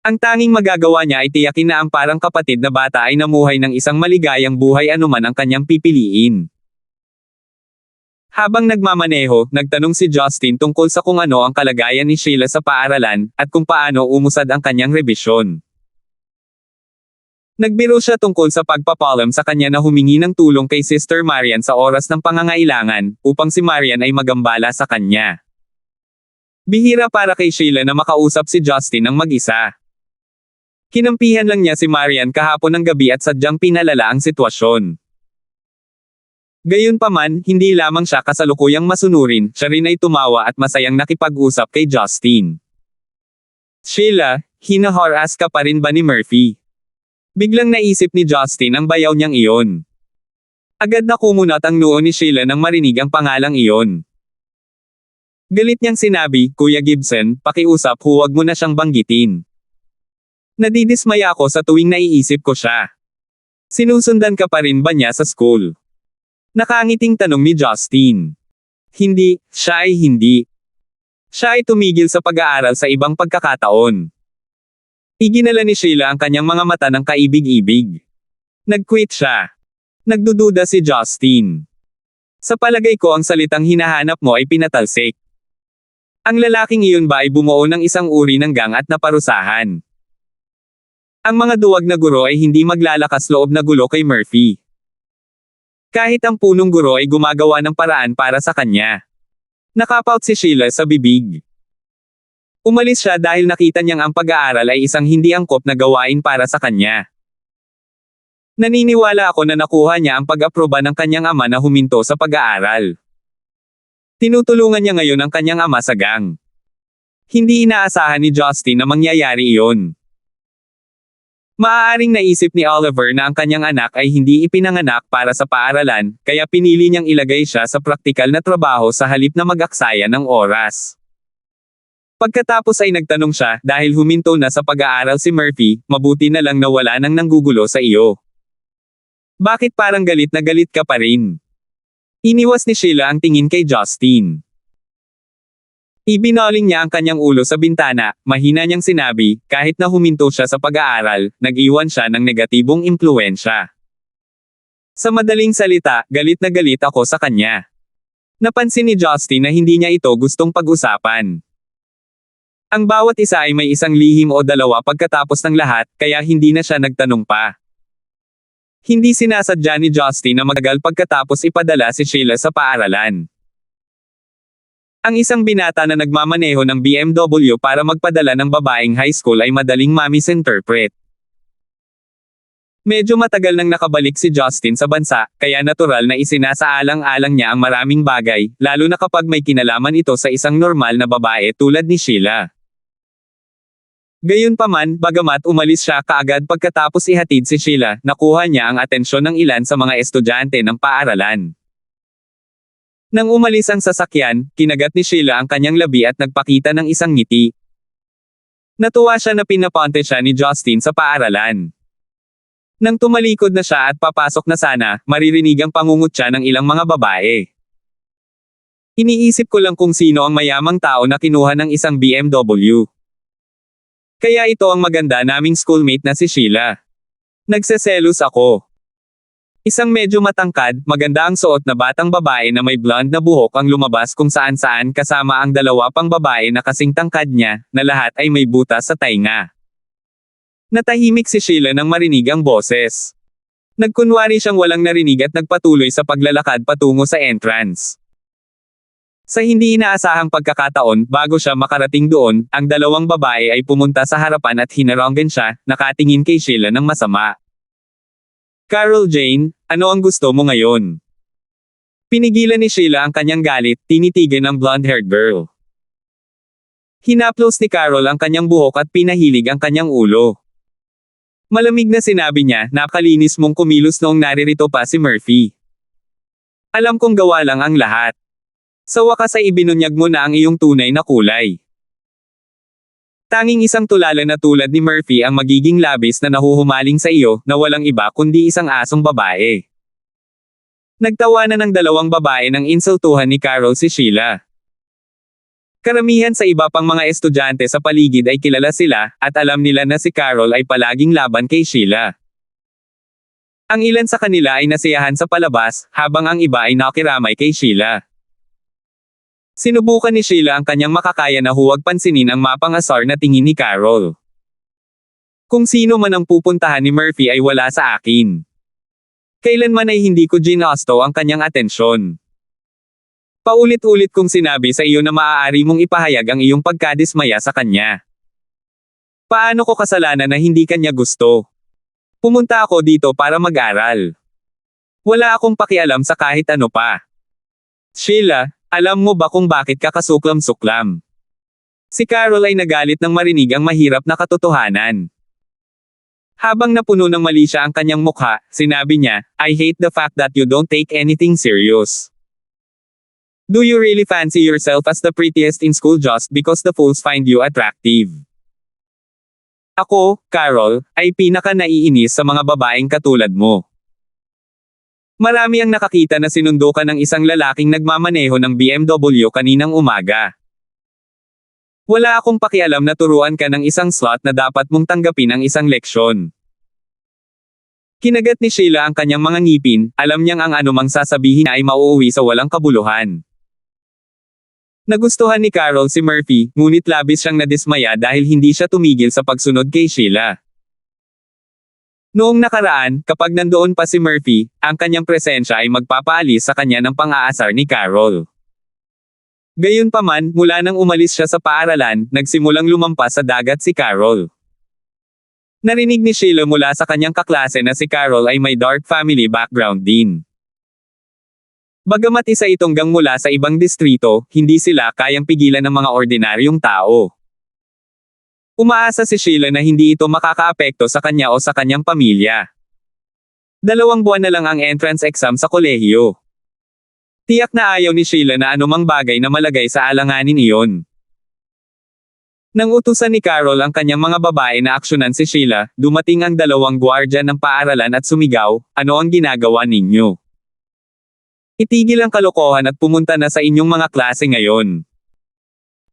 Ang tanging magagawa niya ay tiyakin na ang parang kapatid na bata ay namuhay ng isang maligayang buhay anuman ang kanyang pipiliin. Habang nagmamaneho, nagtanong si Justin tungkol sa kung ano ang kalagayan ni Sheila sa paaralan, at kung paano umusad ang kanyang rebisyon. Nagbiro siya tungkol sa pagpapalam sa kanya na humingi ng tulong kay Sister Marian sa oras ng pangangailangan, upang si Marian ay magambala sa kanya. Bihira para kay Sheila na makausap si Justin ng mag-isa. Kinampihan lang niya si Marian kahapon ng gabi at sadyang pinalala ang sitwasyon. Gayunpaman, hindi lamang siya kasalukuyang masunurin, siya rin ay tumawa at masayang nakipag-usap kay Justin. Sheila, hinaharas ka pa rin ba ni Murphy? Biglang naisip ni Justin ang bayaw niyang iyon. Agad na kumunat ang noo ni Sheila nang marinig ang pangalang iyon. Galit niyang sinabi, Kuya Gibson, pakiusap huwag mo na siyang banggitin. Nadidismaya ako sa tuwing naiisip ko siya. Sinusundan ka pa rin ba niya sa school? Nakangiting tanong ni Justin. Hindi, siya ay hindi. Siya ay tumigil sa pag-aaral sa ibang pagkakataon. Iginala ni Sheila ang kanyang mga mata ng kaibig-ibig. Nag-quit siya. Nagdududa si Justin. Sa palagay ko ang salitang hinahanap mo ay pinatalsik. Ang lalaking iyon ba ay bumuo ng isang uri ng gang at naparusahan? Ang mga duwag na guro ay hindi maglalakas loob na gulo kay Murphy. Kahit ang punong guro ay gumagawa ng paraan para sa kanya. Nakapout si Sheila sa bibig. Umalis siya dahil nakita niyang ang pag-aaral ay isang hindi angkop na gawain para sa kanya. Naniniwala ako na nakuha niya ang pag-aproba ng kanyang ama na huminto sa pag-aaral. Tinutulungan niya ngayon ang kanyang ama sa gang. Hindi inaasahan ni Justin na mangyayari iyon. Maaaring naisip ni Oliver na ang kanyang anak ay hindi ipinanganak para sa paaralan, kaya pinili niyang ilagay siya sa praktikal na trabaho sa halip na mag-aksaya ng oras. Pagkatapos ay nagtanong siya, dahil huminto na sa pag-aaral si Murphy, mabuti na lang na wala nang nanggugulo sa iyo. Bakit parang galit na galit ka pa rin? Iniwas ni Sheila ang tingin kay Justin. Ibinoling niya ang kanyang ulo sa bintana, mahina niyang sinabi, kahit na huminto siya sa pag-aaral, nag-iwan siya ng negatibong impluwensya. Sa madaling salita, galit na galit ako sa kanya. Napansin ni Justin na hindi niya ito gustong pag-usapan. Ang bawat isa ay may isang lihim o dalawa pagkatapos ng lahat, kaya hindi na siya nagtanong pa. Hindi sinasadya ni Justin na magagal pagkatapos ipadala si Sheila sa paaralan. Ang isang binata na nagmamaneho ng BMW para magpadala ng babaeng high school ay madaling ma-misinterpret. Medyo matagal nang nakabalik si Justin sa bansa, kaya natural na isinasaalang-alang niya ang maraming bagay, lalo na kapag may kinalaman ito sa isang normal na babae tulad ni Sheila. Gayunpaman, bagamat umalis siya kaagad pagkatapos ihatid si Sheila, nakuha niya ang atensyon ng ilan sa mga estudyante ng paaralan. Nang umalis ang sasakyan, kinagat ni Sheila ang kanyang labi at nagpakita ng isang ngiti. Natuwa siya na pinaponte siya ni Justin sa paaralan. Nang tumalikod na siya at papasok na sana, maririnig ang pangungutya ng ilang mga babae. Iniisip ko lang kung sino ang mayamang tao na kinuha ng isang BMW. Kaya ito ang maganda naming schoolmate na si Sheila. Nagseselos ako. Isang medyo matangkad, maganda ang suot na batang babae na may blonde na buhok ang lumabas kung saan-saan kasama ang dalawa pang babae na kasing tangkad niya, na lahat ay may butas sa tainga. Natahimik si Sheila nang marinig ang boses. Nagkunwari siyang walang narinig at nagpatuloy sa paglalakad patungo sa entrance. Sa hindi inaasahang pagkakataon, bago siya makarating doon, ang dalawang babae ay pumunta sa harapan at hinaranggan siya, nakatingin kay Sheila ng masama. Carol Jane, ano ang gusto mo ngayon? Pinigilan ni Sheila ang kanyang galit, tinitigan ang blonde-haired girl. Hinaplos ni Carol ang kanyang buhok at pinahilig ang kanyang ulo. Malamig na sinabi niya, napakalinis mong kumilos noong naririto pa si Murphy. Alam kong gawa lang ang lahat. Sa wakas ay ibinunyag mo na ang iyong tunay na kulay. Tanging isang tulala na tulad ni Murphy ang magiging labis na nahuhumaling sa iyo, na walang iba kundi isang asong babae. Nagtawanan ng dalawang babae nang insultuhan ni Carol si Sheila. Karamihan sa iba pang mga estudyante sa paligid ay kilala sila, at alam nila na si Carol ay palaging laban kay Sheila. Ang ilan sa kanila ay nasiyahan sa palabas, habang ang iba ay nakiramay kay Sheila. Sinubukan ni Sheila ang kanyang makakaya na huwag pansinin ang mapangasar na tingin ni Carol. Kung sino man ang pupuntahan ni Murphy ay wala sa akin. Kailanman ay hindi ko ginusto ang kanyang atensyon. Paulit-ulit kong sinabi sa iyo na maaari mong ipahayag ang iyong pagkadismaya sa kanya. Paano ko kasalanan na hindi kanya gusto? Pumunta ako dito para mag-aral. Wala akong pakialam sa kahit ano pa. Sheila, alam mo ba kung bakit ka kasuklam-suklam? Si Carol ay nagalit nang marinig ang mahirap na katotohanan. Habang napuno ng mali siya ang kanyang mukha, sinabi niya, I hate the fact that you don't take anything serious. Do you really fancy yourself as the prettiest in school just because the fools find you attractive? Ako, Carol, ay pinaka-naiinis sa mga babaeng katulad mo. Marami ang nakakita na sinundo ka ng isang lalaking nagmamaneho ng BMW kaninang umaga. Wala akong pakialam na turuan ka ng isang slot na dapat mong tanggapin ang isang leksyon. Kinagat ni Sheila ang kanyang mga ngipin, alam niyang ang anumang sasabihin ay mauuwi sa walang kabuluhan. Nagustuhan ni Carol si Murphy, ngunit labis siyang nadismaya dahil hindi siya tumigil sa pagsunod kay Sheila. Noong nakaraan, kapag nandoon pa si Murphy, ang kanyang presensya ay magpapaalis sa kanya ng pang-aasar ni Carol. Gayunpaman, mula nang umalis siya sa paaralan, nagsimulang lumampas sa dagat si Carol. Narinig ni Sheila mula sa kanyang kaklase na si Carol ay may dark family background din. Bagamat isa itong gang mula sa ibang distrito, hindi sila kayang pigilan ng mga ordinaryong tao. Umaasa si Sheila na hindi ito makakaapekto sa kanya o sa kanyang pamilya. 2 buwan na lang ang entrance exam sa kolehiyo. Tiyak na ayaw ni Sheila na anumang bagay na malagay sa alanganin iyon. Nang utusan ni Carol ang kanyang mga babae na aksyonan si Sheila, dumating ang 2 gwardya ng paaralan at sumigaw, "Ano ang ginagawa ninyo? Itigil ang kalokohan at pumunta na sa inyong mga klase ngayon."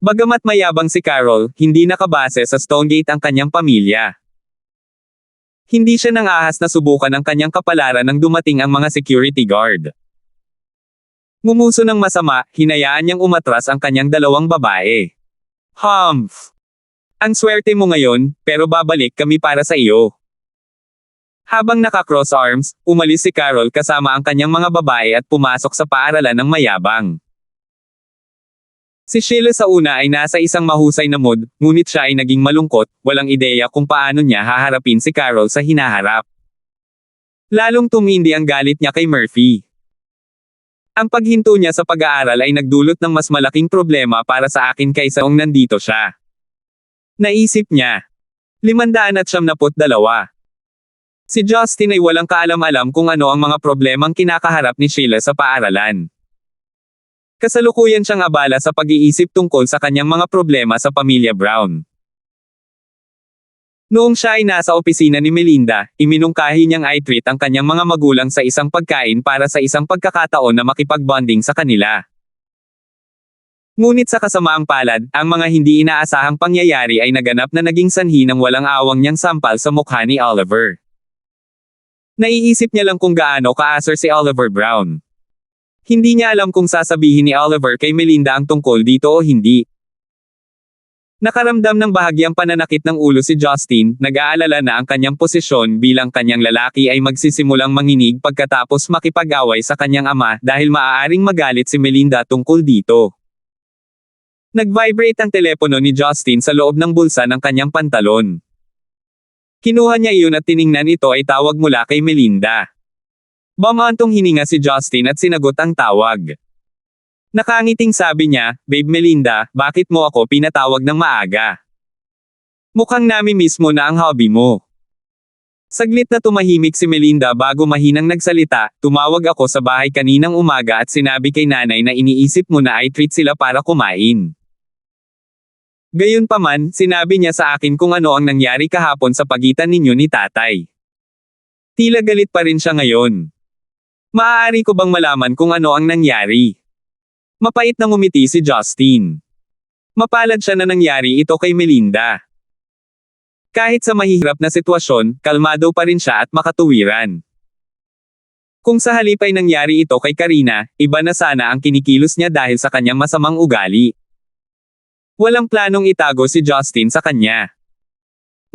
Bagamat mayabang si Carol, hindi nakabase sa Stonegate ang kanyang pamilya. Hindi siya nang-ahas na subukan ang kanyang kapalaran nang dumating ang mga security guard. Ngumuso ng masama, hinayaan niyang umatras ang kanyang 2 babae. "Humph! Ang swerte mo ngayon, pero babalik kami para sa iyo." Habang naka-cross arms, umalis si Carol kasama ang kanyang mga babae at pumasok sa paaralan ng mayabang. Si Sheila sa una ay nasa isang mahusay na mood, ngunit siya ay naging malungkot, walang ideya kung paano niya haharapin si Carol sa hinaharap. Lalong tumindi ang galit niya kay Murphy. Ang paghinto niya sa pag-aaral ay nagdulot ng mas malaking problema para sa akin kaysa kung nandito siya. Naisip niya. 572. Si Justin ay walang kaalam-alam kung ano ang mga problemang kinakaharap ni Sheila sa paaralan. Kasalukuyan siyang abala sa pag-iisip tungkol sa kanyang mga problema sa pamilya Brown. Noong siya ay nasa opisina ni Melinda, iminungkahi niyang i-treat ang kanyang mga magulang sa isang pagkain para sa isang pagkakataon na makipag-bonding sa kanila. Ngunit sa kasamaang palad, ang mga hindi inaasahang pangyayari ay naganap na naging sanhi ng walang awang niyang sampal sa mukha ni Oliver. Naiisip niya lang kung gaano kaasar si Oliver Brown. Hindi niya alam kung sasabihin ni Oliver kay Melinda ang tungkol dito o hindi. Nakaramdam ng bahagyang pananakit ng ulo si Justin, nag-aalala na ang kanyang posisyon bilang kanyang lalaki ay magsisimulang manginig pagkatapos makipag-away sa kanyang ama dahil maaaring magalit si Melinda tungkol dito. Nag-vibrate ang telepono ni Justin sa loob ng bulsa ng kanyang pantalon. Kinuha niya iyon at tiningnan ito ay tawag mula kay Melinda. Bumantong hininga si Justin at sinagot ang tawag. Nakangiting sabi niya, "Babe Melinda, bakit mo ako pinatawag ng maaga? Mukhang nami-miss mo na ang hobby mo." Saglit na tumahimik si Melinda bago mahinang nagsalita, "Tumawag ako sa bahay kaninang umaga at sinabi kay nanay na iniisip mo na i-treat sila para kumain. Gayunpaman, sinabi niya sa akin kung ano ang nangyari kahapon sa pagitan ninyo ni tatay. Tila galit pa rin siya ngayon. Maaari ko bang malaman kung ano ang nangyari?" Mapait na ngumiti si Justin. Mapalad siya na nangyari ito kay Melinda. Kahit sa mahihirap na sitwasyon, kalmado pa rin siya at makatuwiran. Kung sa halip ay nangyari ito kay Karina, iba na sana ang kinikilos niya dahil sa kanyang masamang ugali. Walang planong itago si Justin sa kanya.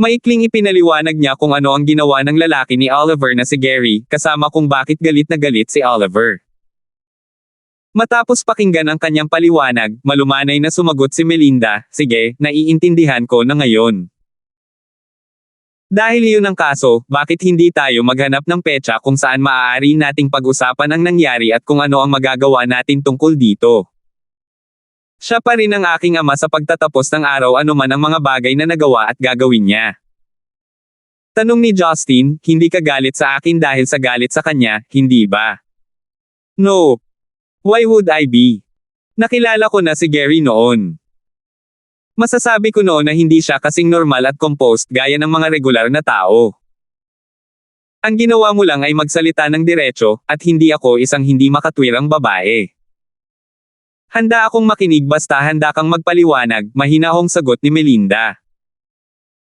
Maikling ipinaliwanag niya kung ano ang ginawa ng lalaki ni Oliver na si Gary, kasama kung bakit galit na galit si Oliver. Matapos pakinggan ang kanyang paliwanag, malumanay na sumagot si Melinda, "Sige, naiintindihan ko na ngayon. Dahil iyon ang kaso, bakit hindi tayo maghanap ng petsa kung saan maaari nating pag-usapan ang nangyari at kung ano ang magagawa natin tungkol dito. Siya pa rin ang aking ama sa pagtatapos ng araw anuman ang mga bagay na nagawa at gagawin niya." Tanong ni Justin, "Hindi ka galit sa akin dahil sa galit sa kanya, hindi ba?" "No. Why would I be? Nakilala ko na si Gary noon. Masasabi ko noon na hindi siya kasing normal at composed gaya ng mga regular na tao. Ang ginawa mo lang ay magsalita ng diretso, at hindi ako isang hindi makatwirang babae. Handa akong makinig basta handa kang magpaliwanag," mahinahong sagot ni Melinda.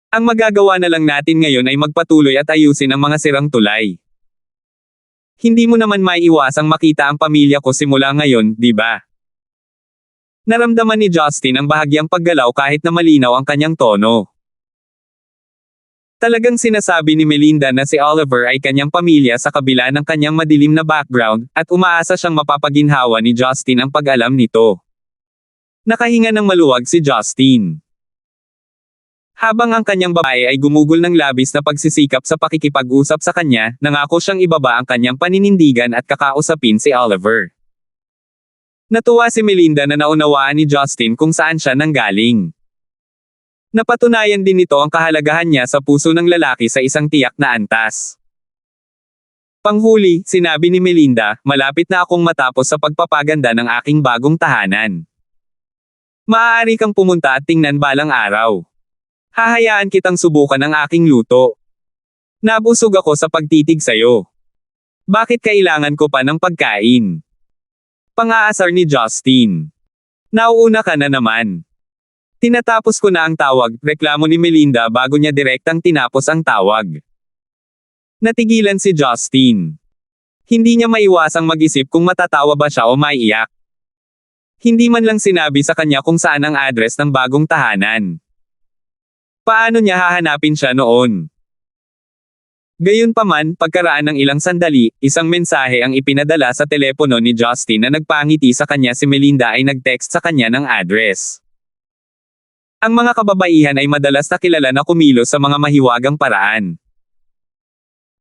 Ang magagawa na lang natin ngayon ay magpatuloy at ayusin ang mga sirang tulay. Hindi mo naman maiiwasang makita ang pamilya ko simula ngayon, di ba? Naramdaman ni Justin ang bahagyang paggalaw kahit na malinaw ang kanyang tono. Talagang sinasabi ni Melinda na si Oliver ay kanyang pamilya sa kabila ng kanyang madilim na background, at umaasa siyang mapapaginhawa ni Justin ang pag-alam nito. Nakahinga ng maluwag si Justin. Habang ang kanyang babae ay gumugol ng labis na pagsisikap sa pakikipag-usap sa kanya, nangako siyang ibaba ang kanyang paninindigan at kakausapin si Oliver. Natuwa si Melinda na naunawaan ni Justin kung saan siya nanggaling. Napatunayan din nito ang kahalagahan niya sa puso ng lalaki sa isang tiyak na antas. Panghuli, sinabi ni Melinda, malapit na akong matapos sa pagpapaganda ng aking bagong tahanan. Maaari kang pumunta at tingnan balang araw. Hahayaan kitang subukan ang aking luto. Nabusog ako sa pagtitig sayo. Bakit kailangan ko pa ng pagkain? Pang-aasar ni Justin. Nauuna ka na naman. Tinatapos ko na ang tawag, reklamo ni Melinda bago niya direktang tinapos ang tawag. Natigilan si Justin. Hindi niya maiwasang mag-isip kung matatawa ba siya o maiiyak. Hindi man lang sinabi sa kanya kung saan ang address ng bagong tahanan. Paano niya hahanapin siya noon? Gayunpaman, pagkaraan ng ilang sandali, isang mensahe ang ipinadala sa telepono ni Justin na nagpangiti sa kanya. Si Melinda ay nag-text sa kanya ng address. Ang mga kababaihan ay madalas na kilala na kumilos sa mga mahiwagang paraan.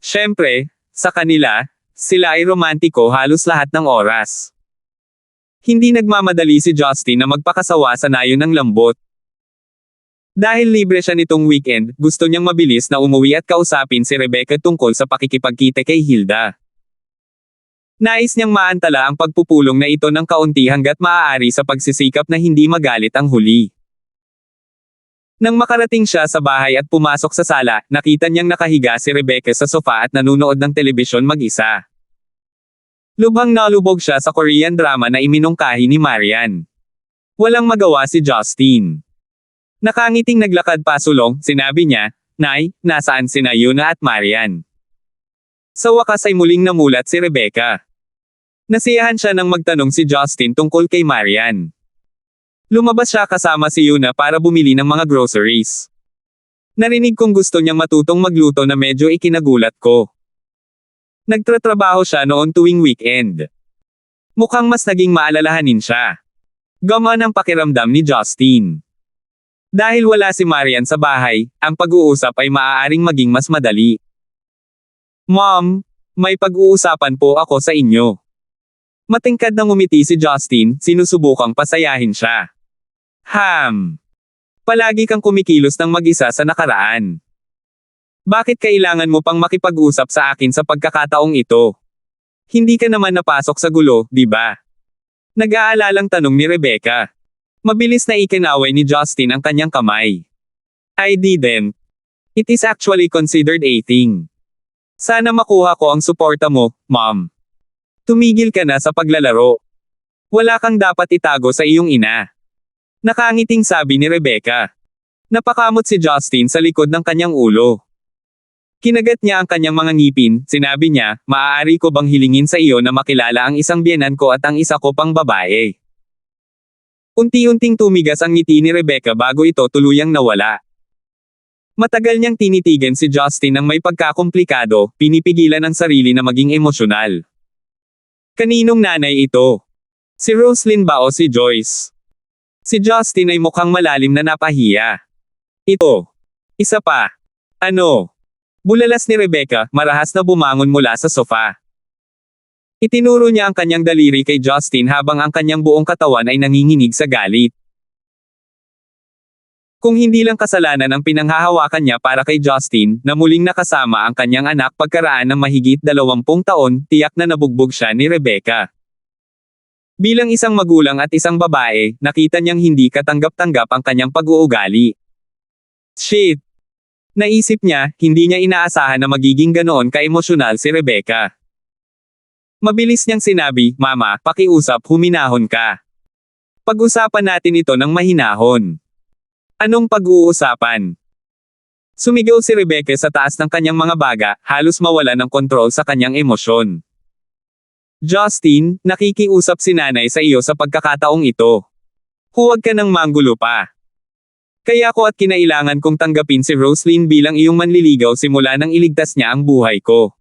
Siyempre, sa kanila, sila ay romantiko halos lahat ng oras. Hindi nagmamadali si Justin na magpakasawa sa nayon ng lambot. Dahil libre siya nitong weekend, gusto niyang mabilis na umuwi at kausapin si Rebecca tungkol sa pakikipagkita kay Hilda. Nais niyang maantala ang pagpupulong na ito ng kaunti hanggat maaari sa pagsisikap na hindi magalit ang huli. Nang makarating siya sa bahay at pumasok sa sala, nakita niyang nakahiga si Rebecca sa sofa at nanunood ng telebisyon mag-isa. Lubhang nalubog siya sa Korean drama na iminungkahi ni Marian. Walang magawa si Justin. Nakangiting naglakad pasulong, sinabi niya, "Nay, nasaan sina Yuna at Marian?" Sa wakas ay muling namulat si Rebecca. Nasiyahan siya nang magtanong si Justin tungkol kay Marian. Lumabas siya kasama si Yuna para bumili ng mga groceries. Narinig kong gusto niyang matutong magluto na medyo ikinagulat ko. Nagtratrabaho siya noon tuwing weekend. Mukhang mas naging maalalahanin siya. Gamaan ang pakiramdam ni Justin. Dahil wala si Marian sa bahay, ang pag-uusap ay maaaring maging mas madali. Mom, may pag-uusapan po ako sa inyo. Matingkad na ngumiti si Justin, sinusubukang pasayahin siya. Palagi kang kumikilos ng mag-isa sa nakaraan. Bakit kailangan mo pang makipag-usap sa akin sa pagkakataong ito? Hindi ka naman napasok sa gulo, di ba? Nag-aalalang tanong ni Rebecca. Mabilis na ikinaway ni Justin ang kanyang kamay. I didn't. It is actually considered a thing. Sana makuha ko ang suporta mo, Mom. Tumigil ka na sa paglalaro. Wala kang dapat itago sa iyong ina. Nakangiting sabi ni Rebecca. Napakamot si Justin sa likod ng kanyang ulo. Kinagat niya ang kanyang mga ngipin, sinabi niya, maaari ko bang hilingin sa iyo na makilala ang isang biyenan ko at ang isa ko pang babae? Unti-unting tumigas ang ngiti ni Rebecca bago ito tuluyang nawala. Matagal niyang tinitigan si Justin ng may pagkakomplikado, pinipigilan ang sarili na maging emosyonal. Kaninong nanay ito? Si Roslyn ba o si Joyce? Si Justin ay mukhang malalim na napahiya. Ito. Isa pa. Ano? Bulalas ni Rebecca, marahas na bumangon mula sa sofa. Itinuro niya ang kanyang daliri kay Justin habang ang kanyang buong katawan ay nanginginig sa galit. Kung hindi lang kasalanan ang pinanghahawakan niya para kay Justin, na muling nakasama ang kanyang anak pagkaraan ng mahigit 20 taon, tiyak na nabugbog siya ni Rebecca. Bilang isang magulang at isang babae, nakita niyang hindi katanggap-tanggap ang kanyang pag-uugali. Shit! Naisip niya, hindi niya inaasahan na magiging ganoon ka-emosyonal si Rebecca. Mabilis niyang sinabi, Mama, pakiusap, huminahon ka. Pag-usapan natin ito ng mahinahon. Anong pag-uusapan? Sumigaw si Rebecca sa taas ng kanyang mga baga, halos mawala ng kontrol sa kanyang emosyon. Justin, nakikiusap si nanay sa iyo sa pagkakataong ito. Huwag ka nang manggulo pa. Kaya ko at kinailangan kong tanggapin si Roslyn bilang iyong manliligaw simula nang iligtas niya ang buhay ko.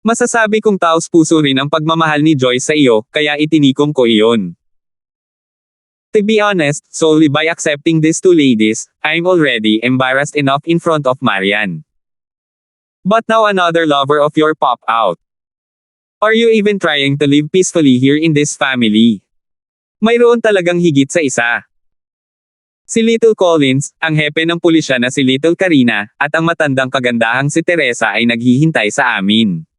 Masasabi kong taos-puso rin ang pagmamahal ni Joyce sa iyo, kaya itinikom ko iyon. To be honest, solely by accepting these two ladies, I'm already embarrassed enough in front of Marian. But now another lover of your pop out. Are you even trying to live peacefully here in this family? Mayroon talagang higit sa isa. Si Little Collins, ang hepe ng pulisya na si Little Karina, at ang matandang kagandahang si Teresa ay naghihintay sa amin.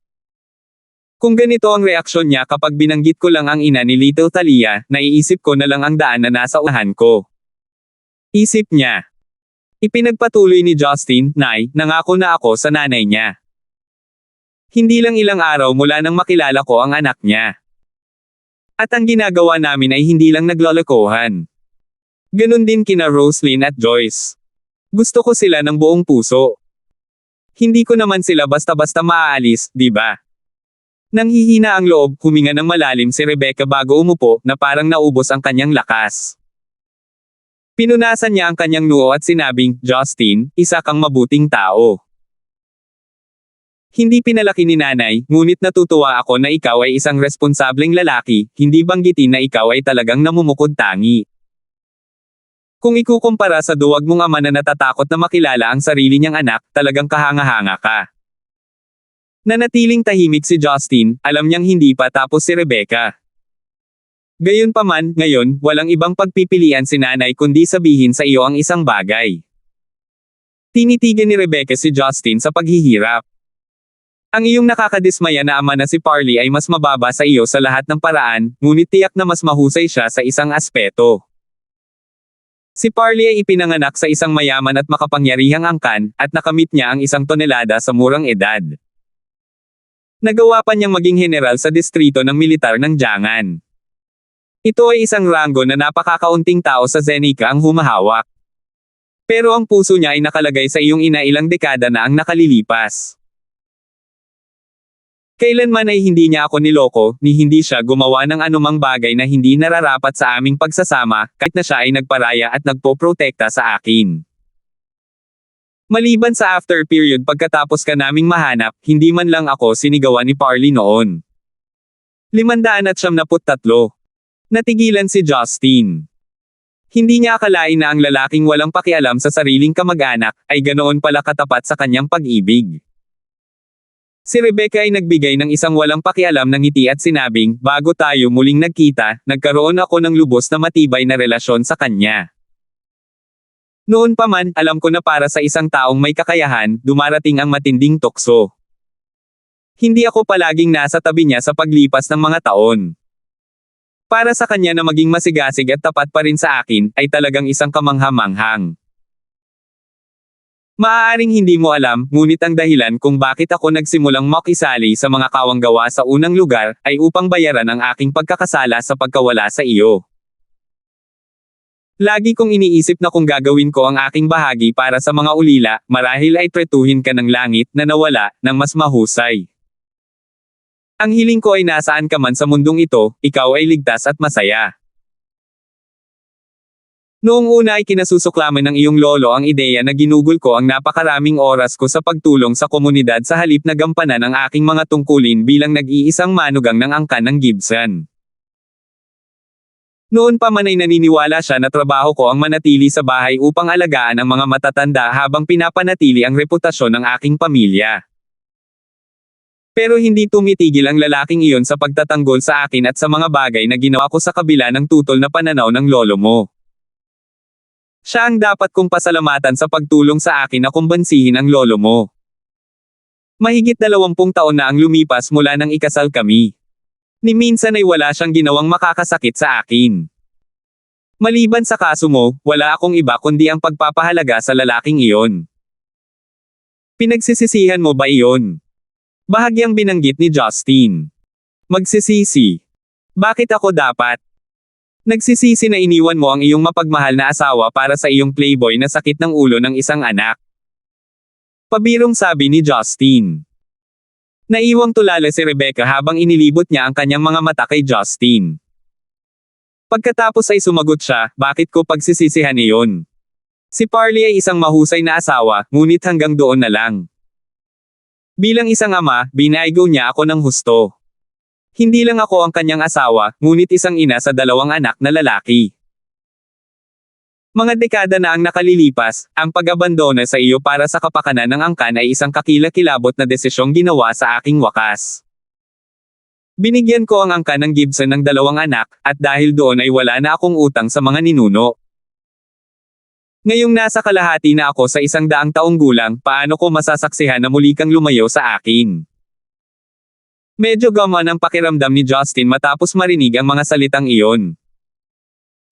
Kung ganito ang reaksyon niya kapag binanggit ko lang ang ina ni Little Thalia, naiisip ko na lang ang daan na nasa unahan ko. Isip niya. Ipinagpatuloy ni Justin, Nay, nangako na ako sa nanay niya. Hindi lang ilang araw mula nang makilala ko ang anak niya. At ang ginagawa namin ay hindi lang naglolokohan. Ganon din kina Roslyn at Joyce. Gusto ko sila ng buong puso. Hindi ko naman sila basta-basta maaalis, di ba? Nanghihina ang loob, huminga ng malalim si Rebecca bago umupo, na parang naubos ang kanyang lakas. Pinunasan niya ang kanyang noo at sinabing, Justin, isa kang mabuting tao. Hindi pinalaki ni nanay, ngunit natutuwa ako na ikaw ay isang responsableng lalaki, hindi banggitin na ikaw ay talagang namumukod tangi. Kung ikukumpara sa duwag mong ama na natatakot na makilala ang sarili niyang anak, talagang kahanga-hanga ka. Nanatiling tahimik si Justin, alam niyang hindi pa tapos si Rebecca. Gayunpaman, ngayon, walang ibang pagpipilian si nanay kundi sabihin sa iyo ang isang bagay. Tinitigan ni Rebecca si Justin sa paghihirap. Ang iyong nakakadismaya na ama na si Parley ay mas mababa sa iyo sa lahat ng paraan, ngunit tiyak na mas mahusay siya sa isang aspeto. Si Parley ay ipinanganak sa isang mayaman at makapangyarihang angkan, at nakamit niya ang 1 tonelada sa murang edad. Nagawa pa niyang maging general sa distrito ng militar ng Jiang'an. Ito ay isang ranggo na napakakaunting tao sa Zenica ang humahawak. Pero ang puso niya ay nakalagay sa iyong ina ilang dekada na ang nakalilipas. Kailanman ay hindi niya ako niloko, ni hindi siya gumawa ng anumang bagay na hindi nararapat sa aming pagsasama, kahit na siya ay nagparaya at nagpoprotekta sa akin. Maliban sa after period pagkatapos ka naming mahanap, hindi man lang ako sinigawan ni Parley noon. 573. Natigilan si Justin. Hindi niya akalain na ang lalaking walang pakialam sa sariling kamag-anak, ay ganoon pala katapat sa kanyang pag-ibig. Si Rebecca ay nagbigay ng isang walang pakialam ng ngiti at sinabing, bago tayo muling nagkita, nagkaroon ako ng lubos na matibay na relasyon sa kanya. Noon pa man, alam ko na para sa isang taong may kakayahan, dumarating ang matinding tukso. Hindi ako palaging nasa tabi niya sa paglipas ng mga taon. Para sa kanya na maging masigasig at tapat pa rin sa akin, ay talagang isang kamangha-manghang. Maaaring hindi mo alam, ngunit ang dahilan kung bakit ako nagsimulang makisali sa mga kawanggawa sa unang lugar, ay upang bayaran ang aking pagkakasala sa pagkawala sa iyo. Lagi kong iniisip na kung gagawin ko ang aking bahagi para sa mga ulila, marahil ay tretuhin ka ng langit na nawala, ng mas mahusay. Ang hiling ko ay nasaan ka man sa mundong ito, ikaw ay ligtas at masaya. Noong una ay kinasusuklaman ng iyong lolo ang ideya na ginugol ko ang napakaraming oras ko sa pagtulong sa komunidad sa halip na gampanan ang aking mga tungkulin bilang nag-iisang manugang ng angkan ng Gibson. Noon pa man ay naniniwala siya na trabaho ko ang manatili sa bahay upang alagaan ang mga matatanda habang pinapanatili ang reputasyon ng aking pamilya. Pero hindi tumitigil ang lalaking iyon sa pagtatanggol sa akin at sa mga bagay na ginawa ko sa kabila ng tutol na pananaw ng lolo mo. Siya ang dapat kong pasalamatan sa pagtulong sa akin na kumbansihin ang lolo mo. Mahigit 20 taon na ang lumipas mula nang ikasal kami. Ni minsan ay wala siyang ginawang makakasakit sa akin. Maliban sa kaso mo, wala akong iba kundi ang pagpapahalaga sa lalaking iyon. Pinagsisisihan mo ba iyon? Bahagyang binanggit ni Justin. Magsisisi. Bakit ako dapat? Nagsisisi na iniwan mo ang iyong mapagmahal na asawa para sa iyong playboy na sakit ng ulo ng isang anak. Pabirong sabi ni Justin. Naiwang tulala si Rebecca habang inilibot niya ang kanyang mga mata kay Justin. Pagkatapos ay sumagot siya, bakit ko pagsisisihan iyon? Si Parley ay isang mahusay na asawa, ngunit hanggang doon na lang. Bilang isang ama, binaigo niya ako ng husto. Hindi lang ako ang kanyang asawa, ngunit isang ina sa 2 anak na lalaki. Mga dekada na ang nakalilipas, ang pag-abandona sa iyo para sa kapakanan ng angkan ay isang kakilakilabot na desisyong ginawa sa aking wakas. Binigyan ko ang angkan ng Gibson ng 2 anak, at dahil doon ay wala na akong utang sa mga ninuno. Ngayong nasa kalahati na ako sa 100 taong gulang, paano ko masasaksihan na muli kang lumayo sa akin? Medyo gaman ang pakiramdam ni Justin matapos marinig ang mga salitang iyon.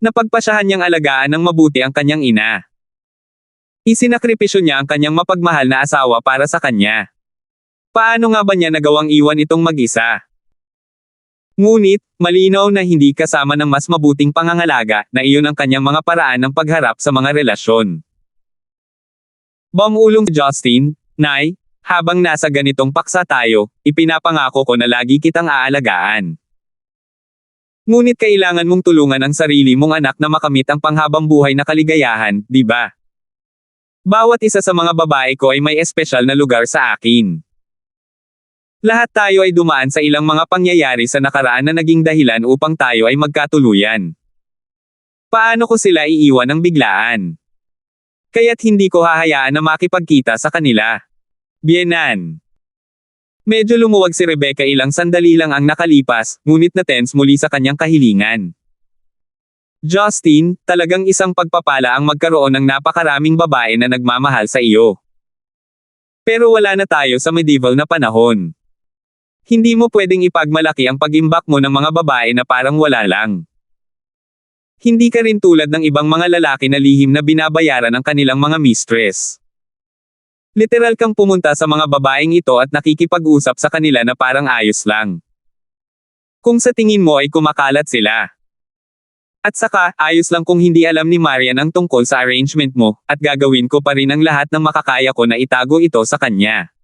Napagpasyahan niyang alagaan ng mabuti ang kanyang ina. Isinakripisyo niya ang kanyang mapagmahal na asawa para sa kanya. Paano nga ba niya nagawang iwan itong mag-isa? Ngunit, malinaw na hindi kasama ng mas mabuting pangangalaga na iyon ang kanyang mga paraan ng pagharap sa mga relasyon. Bumulong si Justin, Nay, habang nasa ganitong paksa tayo, ipinapangako ko na lagi kitang aalagaan. Ngunit kailangan mong tulungan ang sarili mong anak na makamit ang panghabang buhay na kaligayahan, di ba? Bawat isa sa mga babae ko ay may espesyal na lugar sa akin. Lahat tayo ay dumaan sa ilang mga pangyayari sa nakaraan na naging dahilan upang tayo ay magkatuluyan. Paano ko sila iiwan ng biglaan? Kaya't hindi ko hahayaan na makipagkita sa kanila. Bienan. Medyo lumuwag si Rebecca, ilang sandali lang ang nakalipas, ngunit na-tense muli sa kanyang kahilingan. Justin, talagang isang pagpapala ang magkaroon ng napakaraming babae na nagmamahal sa iyo. Pero wala na tayo sa medieval na panahon. Hindi mo pwedeng ipagmalaki ang pag-imbak mo ng mga babae na parang wala lang. Hindi ka rin tulad ng ibang mga lalaki na lihim na binabayaran ang kanilang mga mistress. Literal kang pumunta sa mga babaeng ito at nakikipag-usap sa kanila na parang ayos lang. Kung sa tingin mo ay kumakalat sila. At saka, ayos lang kung hindi alam ni Marian ang tungkol sa arrangement mo, at gagawin ko pa rin ang lahat ng makakaya ko na itago ito sa kanya.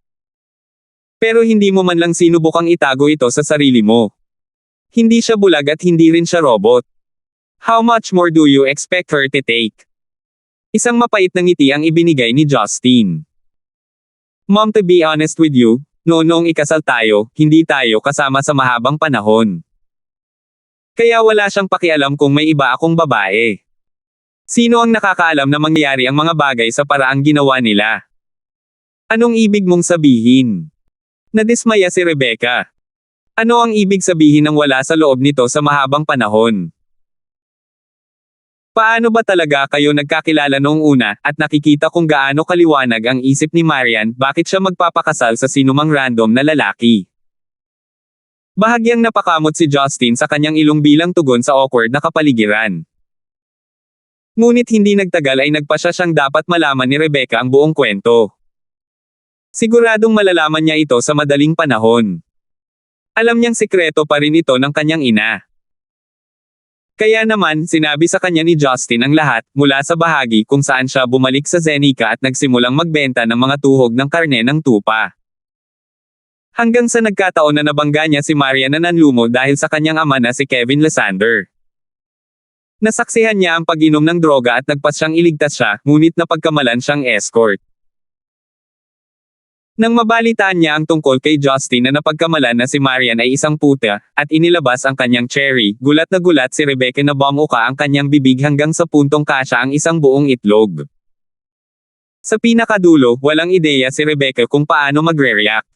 Pero hindi mo man lang sinubukang itago ito sa sarili mo. Hindi siya bulag at hindi rin siya robot. How much more do you expect her to take? Isang mapait na ngiti ang ibinigay ni Justin. Mom, to be honest with you, noong ikasal tayo, hindi tayo kasama sa mahabang panahon. Kaya wala siyang pakialam kung may iba akong babae. Sino ang nakakaalam na mangyayari ang mga bagay sa paraang ginawa nila? Anong ibig mong sabihin? Nadismaya si Rebecca. Ano ang ibig sabihin ng wala sa loob nito sa mahabang panahon? Paano ba talaga kayo nagkakilala noong una, at nakikita kung gaano kaliwanag ang isip ni Marian, bakit siya magpapakasal sa sinumang random na lalaki? Bahagyang napakamot si Justin sa kanyang ilong bilang tugon sa awkward na kapaligiran. Ngunit hindi nagtagal ay nagpasya siyang dapat malaman ni Rebecca ang buong kwento. Siguradong malalaman niya ito sa madaling panahon. Alam niyang sikreto pa rin ito ng kanyang ina. Kaya naman, sinabi sa kanya ni Justin ang lahat, mula sa bahagi kung saan siya bumalik sa Zenica at nagsimulang magbenta ng mga tuhog ng karne ng tupa. Hanggang sa nagkataon na nabangga niya si Marian na nanlumo dahil sa kanyang ama na si Kevin Lasander. Nasaksihan niya ang pag-inom ng droga at nagpas siyang iligtas siya, ngunit napagkamalan siyang escort. Nang mabalitaan niya ang tungkol kay Justin na napagkamalan na si Marian ay isang puta, at inilabas ang kanyang cherry, gulat na gulat si Rebecca na bumuka ang kanyang bibig hanggang sa puntong kasya ang isang buong itlog. Sa pinakadulo, walang ideya si Rebecca kung paano magre-react.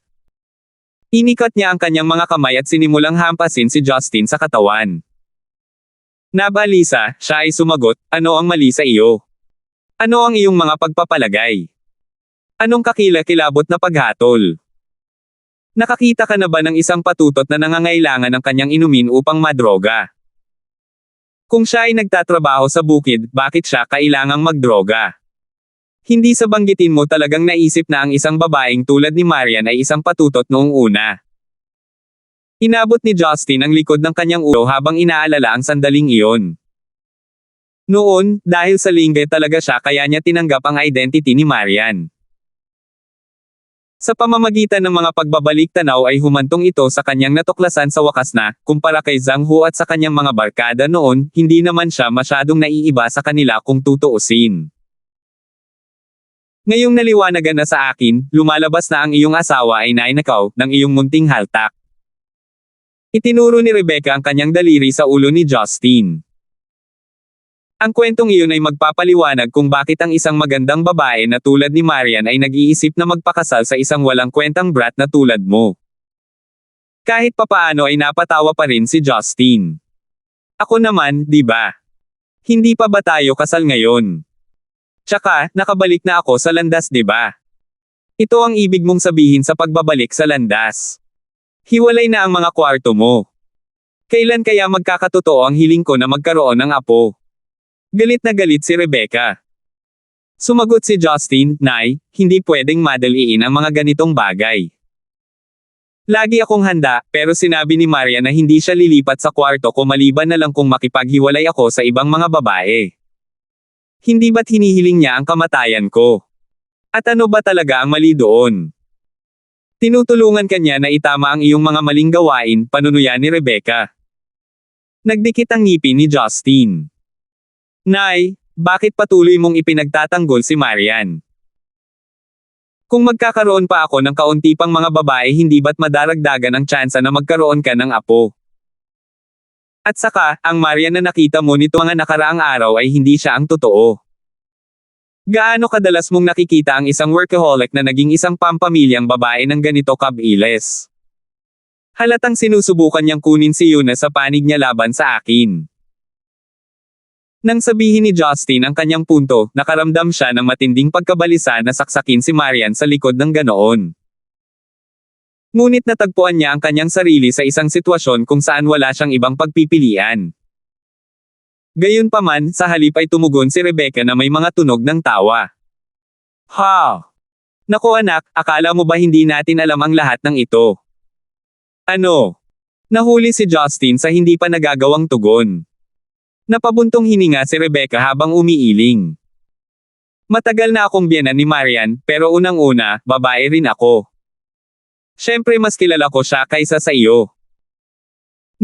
Inikot niya ang kanyang mga kamay at sinimulang hampasin si Justin sa katawan. Nabalisa, siya ay sumagot, ano ang mali sa iyo? Ano ang iyong mga pagpapalagay? Anong kakilakilabot na paghatol? Nakakita ka na ba ng isang patutot na nangangailangan ng kanyang inumin upang madroga? Kung siya ay nagtatrabaho sa bukid, bakit siya kailangang magdroga? Hindi sa banggitin mo talagang naisip na ang isang babaeng tulad ni Marian ay isang patutot noong una. Inabot ni Justin ang likod ng kanyang ulo habang inaalala ang sandaling iyon. Noon, dahil sa lingge talaga siya kaya niya tinanggap ang identity ni Marian. Sa pamamagitan ng mga pagbabalik-tanaw ay humantong ito sa kanyang natuklasan sa wakas na, kumpara kay Zhang Hu at sa kanyang mga barkada noon, hindi naman siya masyadong naiiba sa kanila kung tutuusin. Ngayong naliwanagan na sa akin, lumalabas na ang iyong asawa ay nainakaw ng iyong munting haltak. Itinuro ni Rebecca ang kanyang daliri sa ulo ni Justin. Ang kwentong iyon ay magpapaliwanag kung bakit ang isang magandang babae na tulad ni Marian ay nag-iisip na magpakasal sa isang walang kwentang brat na tulad mo. Kahit papaano ay napatawa pa rin si Justin. Ako naman, di ba? Hindi pa ba tayo kasal ngayon? Tsaka, nakabalik na ako sa landas, di ba? Ito ang ibig mong sabihin sa pagbabalik sa landas. Hiwalay na ang mga kwarto mo. Kailan kaya magkakatotoo ang hiling ko na magkaroon ng apo? Galit na galit si Rebecca. Sumagot si Justin, Nay, hindi pwedeng madaliin ang mga ganitong bagay. Lagi akong handa, pero sinabi ni Maria na hindi siya lilipat sa kwarto ko maliban na lang kung makipaghiwalay ako sa ibang mga babae. Hindi ba't hinihiling niya ang kamatayan ko? At ano ba talaga ang mali doon? Tinutulungan kanya na itama ang iyong mga maling gawain, panunuya ni Rebecca. Nagdikit ang ngipin ni Justin. Nay, bakit patuloy mong ipinagtatanggol si Marian? Kung magkakaroon pa ako ng kaunti pang mga babae hindi ba't madaragdagan ang tsansa na magkaroon ka ng apo? At saka, ang Marian na nakita mo nito mga nakaraang araw ay hindi siya ang totoo. Gaano kadalas mong nakikita ang isang workaholic na naging isang pampamilyang babae ng ganito kabilis? Halatang sinusubukan niyang kunin si Yuna sa panig niya laban sa akin. Nang sabihin ni Justin ang kanyang punto, nakaramdam siya ng matinding pagkabalisa na saksakin si Marian sa likod ng ganoon. Ngunit natagpuan niya ang kanyang sarili sa isang sitwasyon kung saan wala siyang ibang pagpipilian. Gayunpaman, sa halip ay tumugon si Rebecca na may mga tunog ng tawa. Ha! Naku anak, akala mo ba hindi natin alam ang lahat ng ito? Ano? Nahuli si Justin sa hindi pa nagagawang tugon. Napabuntong hininga si Rebecca habang umiiling. Matagal na akong biyenan ni Marian, pero unang-una, babae rin ako. Siyempre mas kilala ko siya kaysa sa iyo.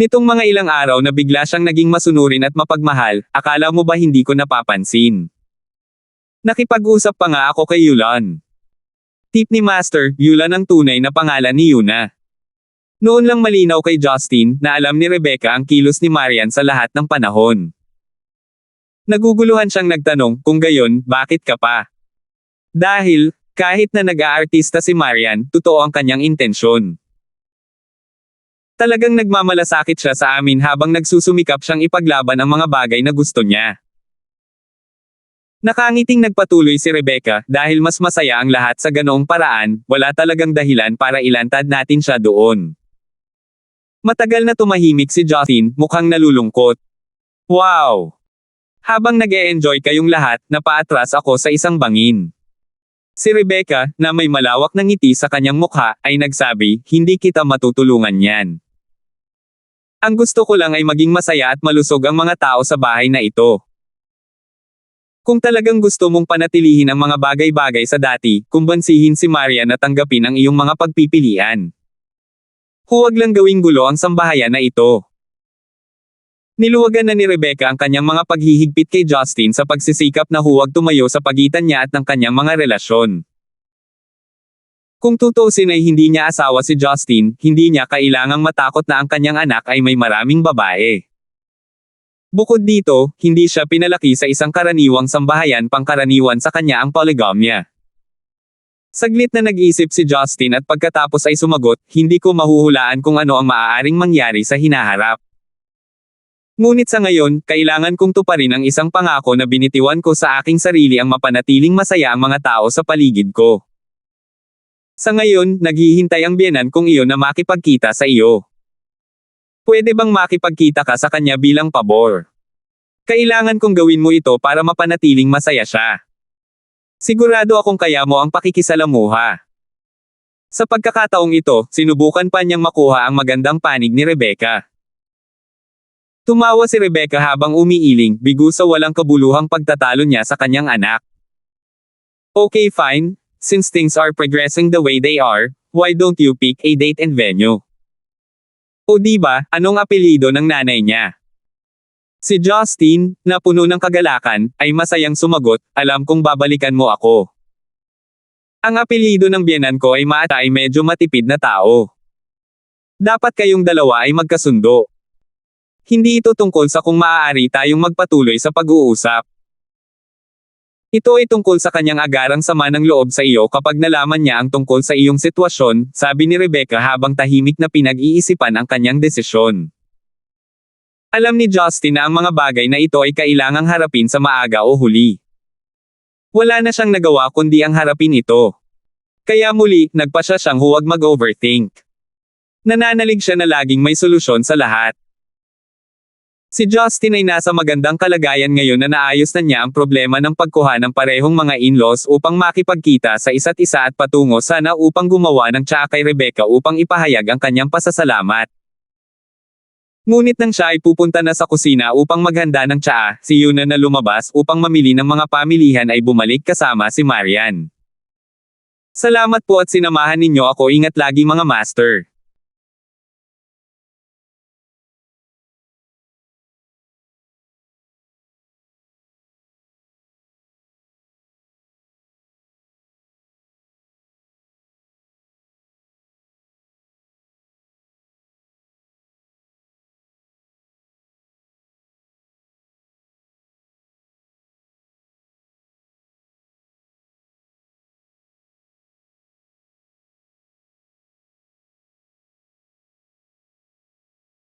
Nitong mga ilang araw na bigla siyang naging masunurin at mapagmahal, akala mo ba hindi ko napapansin? Nakipag-usap pa nga ako kay Yulan. Tip ni Master, Yulan ang tunay na pangalan ni Yuna. Noon lang malinaw kay Justin na alam ni Rebecca ang kilos ni Marian sa lahat ng panahon. Naguguluhan siyang nagtanong, kung gayon, bakit ka pa? Dahil, kahit na nag-aartista si Marian, totoo ang kanyang intensyon. Talagang nagmamalasakit siya sa amin habang nagsusumikap siyang ipaglaban ang mga bagay na gusto niya. Nakangiting nagpatuloy si Rebecca, dahil mas masaya ang lahat sa ganoong paraan, wala talagang dahilan para ilantad natin siya doon. Matagal na tumahimik si Justin, mukhang nalulungkot. Wow! Habang nag-e-enjoy kayong lahat, napaatras ako sa isang bangin. Si Rebecca, na may malawak na ngiti sa kanyang mukha, ay nagsabi, hindi kita matutulungan yan. Ang gusto ko lang ay maging masaya at malusog ang mga tao sa bahay na ito. Kung talagang gusto mong panatilihin ang mga bagay-bagay sa dati, kumbansihin si Maria na tanggapin ang iyong mga pagpipilian. Huwag lang gawing gulo ang sambahayan na ito. Niluwagan na ni Rebecca ang kanyang mga paghihigpit kay Justin sa pagsisikap na huwag tumayo sa pagitan niya at ng kanyang mga relasyon. Kung tutuusin ay hindi niya asawa si Justin, hindi niya kailangang matakot na ang kanyang anak ay may maraming babae. Bukod dito, hindi siya pinalaki sa isang karaniwang sambahayan pangkaraniwan sa kanya ang polygamia. Saglit na nag-isip si Justin at pagkatapos ay sumagot, hindi ko mahuhulaan kung ano ang maaaring mangyari sa hinaharap. Ngunit sa ngayon, kailangan kong tuparin ang isang pangako na binitiwan ko sa aking sarili ang mapanatiling masaya ang mga tao sa paligid ko. Sa ngayon, naghihintay ang biyenan kong iyon na makipagkita sa iyo. Pwede bang makipagkita ka sa kanya bilang pabor? Kailangan kong gawin mo ito para mapanatiling masaya siya. Sigurado akong kaya mo ang pakikisalamuha. Sa pagkakataong ito, sinubukan pa niyang makuha ang magandang panig ni Rebecca. Tumawa si Rebecca habang umiiling, bigo sa walang kabuluhang pagtatalo niya sa kanyang anak. Okay fine, since things are progressing the way they are, why don't you pick a date and venue? O di ba, anong apelyido ng nanay niya? Si Justin, na puno ng kagalakan, ay masayang sumagot, alam kong babalikan mo ako. Ang apelyido ng biyenan ko ay Mata ay medyo matipid na tao. Dapat kayong dalawa ay magkasundo. Hindi ito tungkol sa kung maaari tayong magpatuloy sa pag-uusap. Ito ay tungkol sa kanyang agarang sama ng loob sa iyo kapag nalaman niya ang tungkol sa iyong sitwasyon, sabi ni Rebecca habang tahimik na pinag-iisipan ang kanyang desisyon. Alam ni Justin na ang mga bagay na ito ay kailangang harapin sa maaga o huli. Wala na siyang nagawa kundi ang harapin ito. Kaya muli, nagpasya siyang huwag mag-overthink. Nananalig siya na laging may solusyon sa lahat. Si Justin ay nasa magandang kalagayan ngayon na naayos na niya ang problema ng pagkuha ng parehong mga in-laws upang makipagkita sa isa't isa at patungo sana upang gumawa ng tsaa kay Rebecca upang ipahayag ang kanyang pasasalamat. Ngunit nang siya ay pupunta na sa kusina upang maghanda ng tsaa, si Yuna na lumabas upang mamili ng mga pamilihan ay bumalik kasama si Marian. Salamat po at sinamahan ninyo ako, ingat lagi mga master.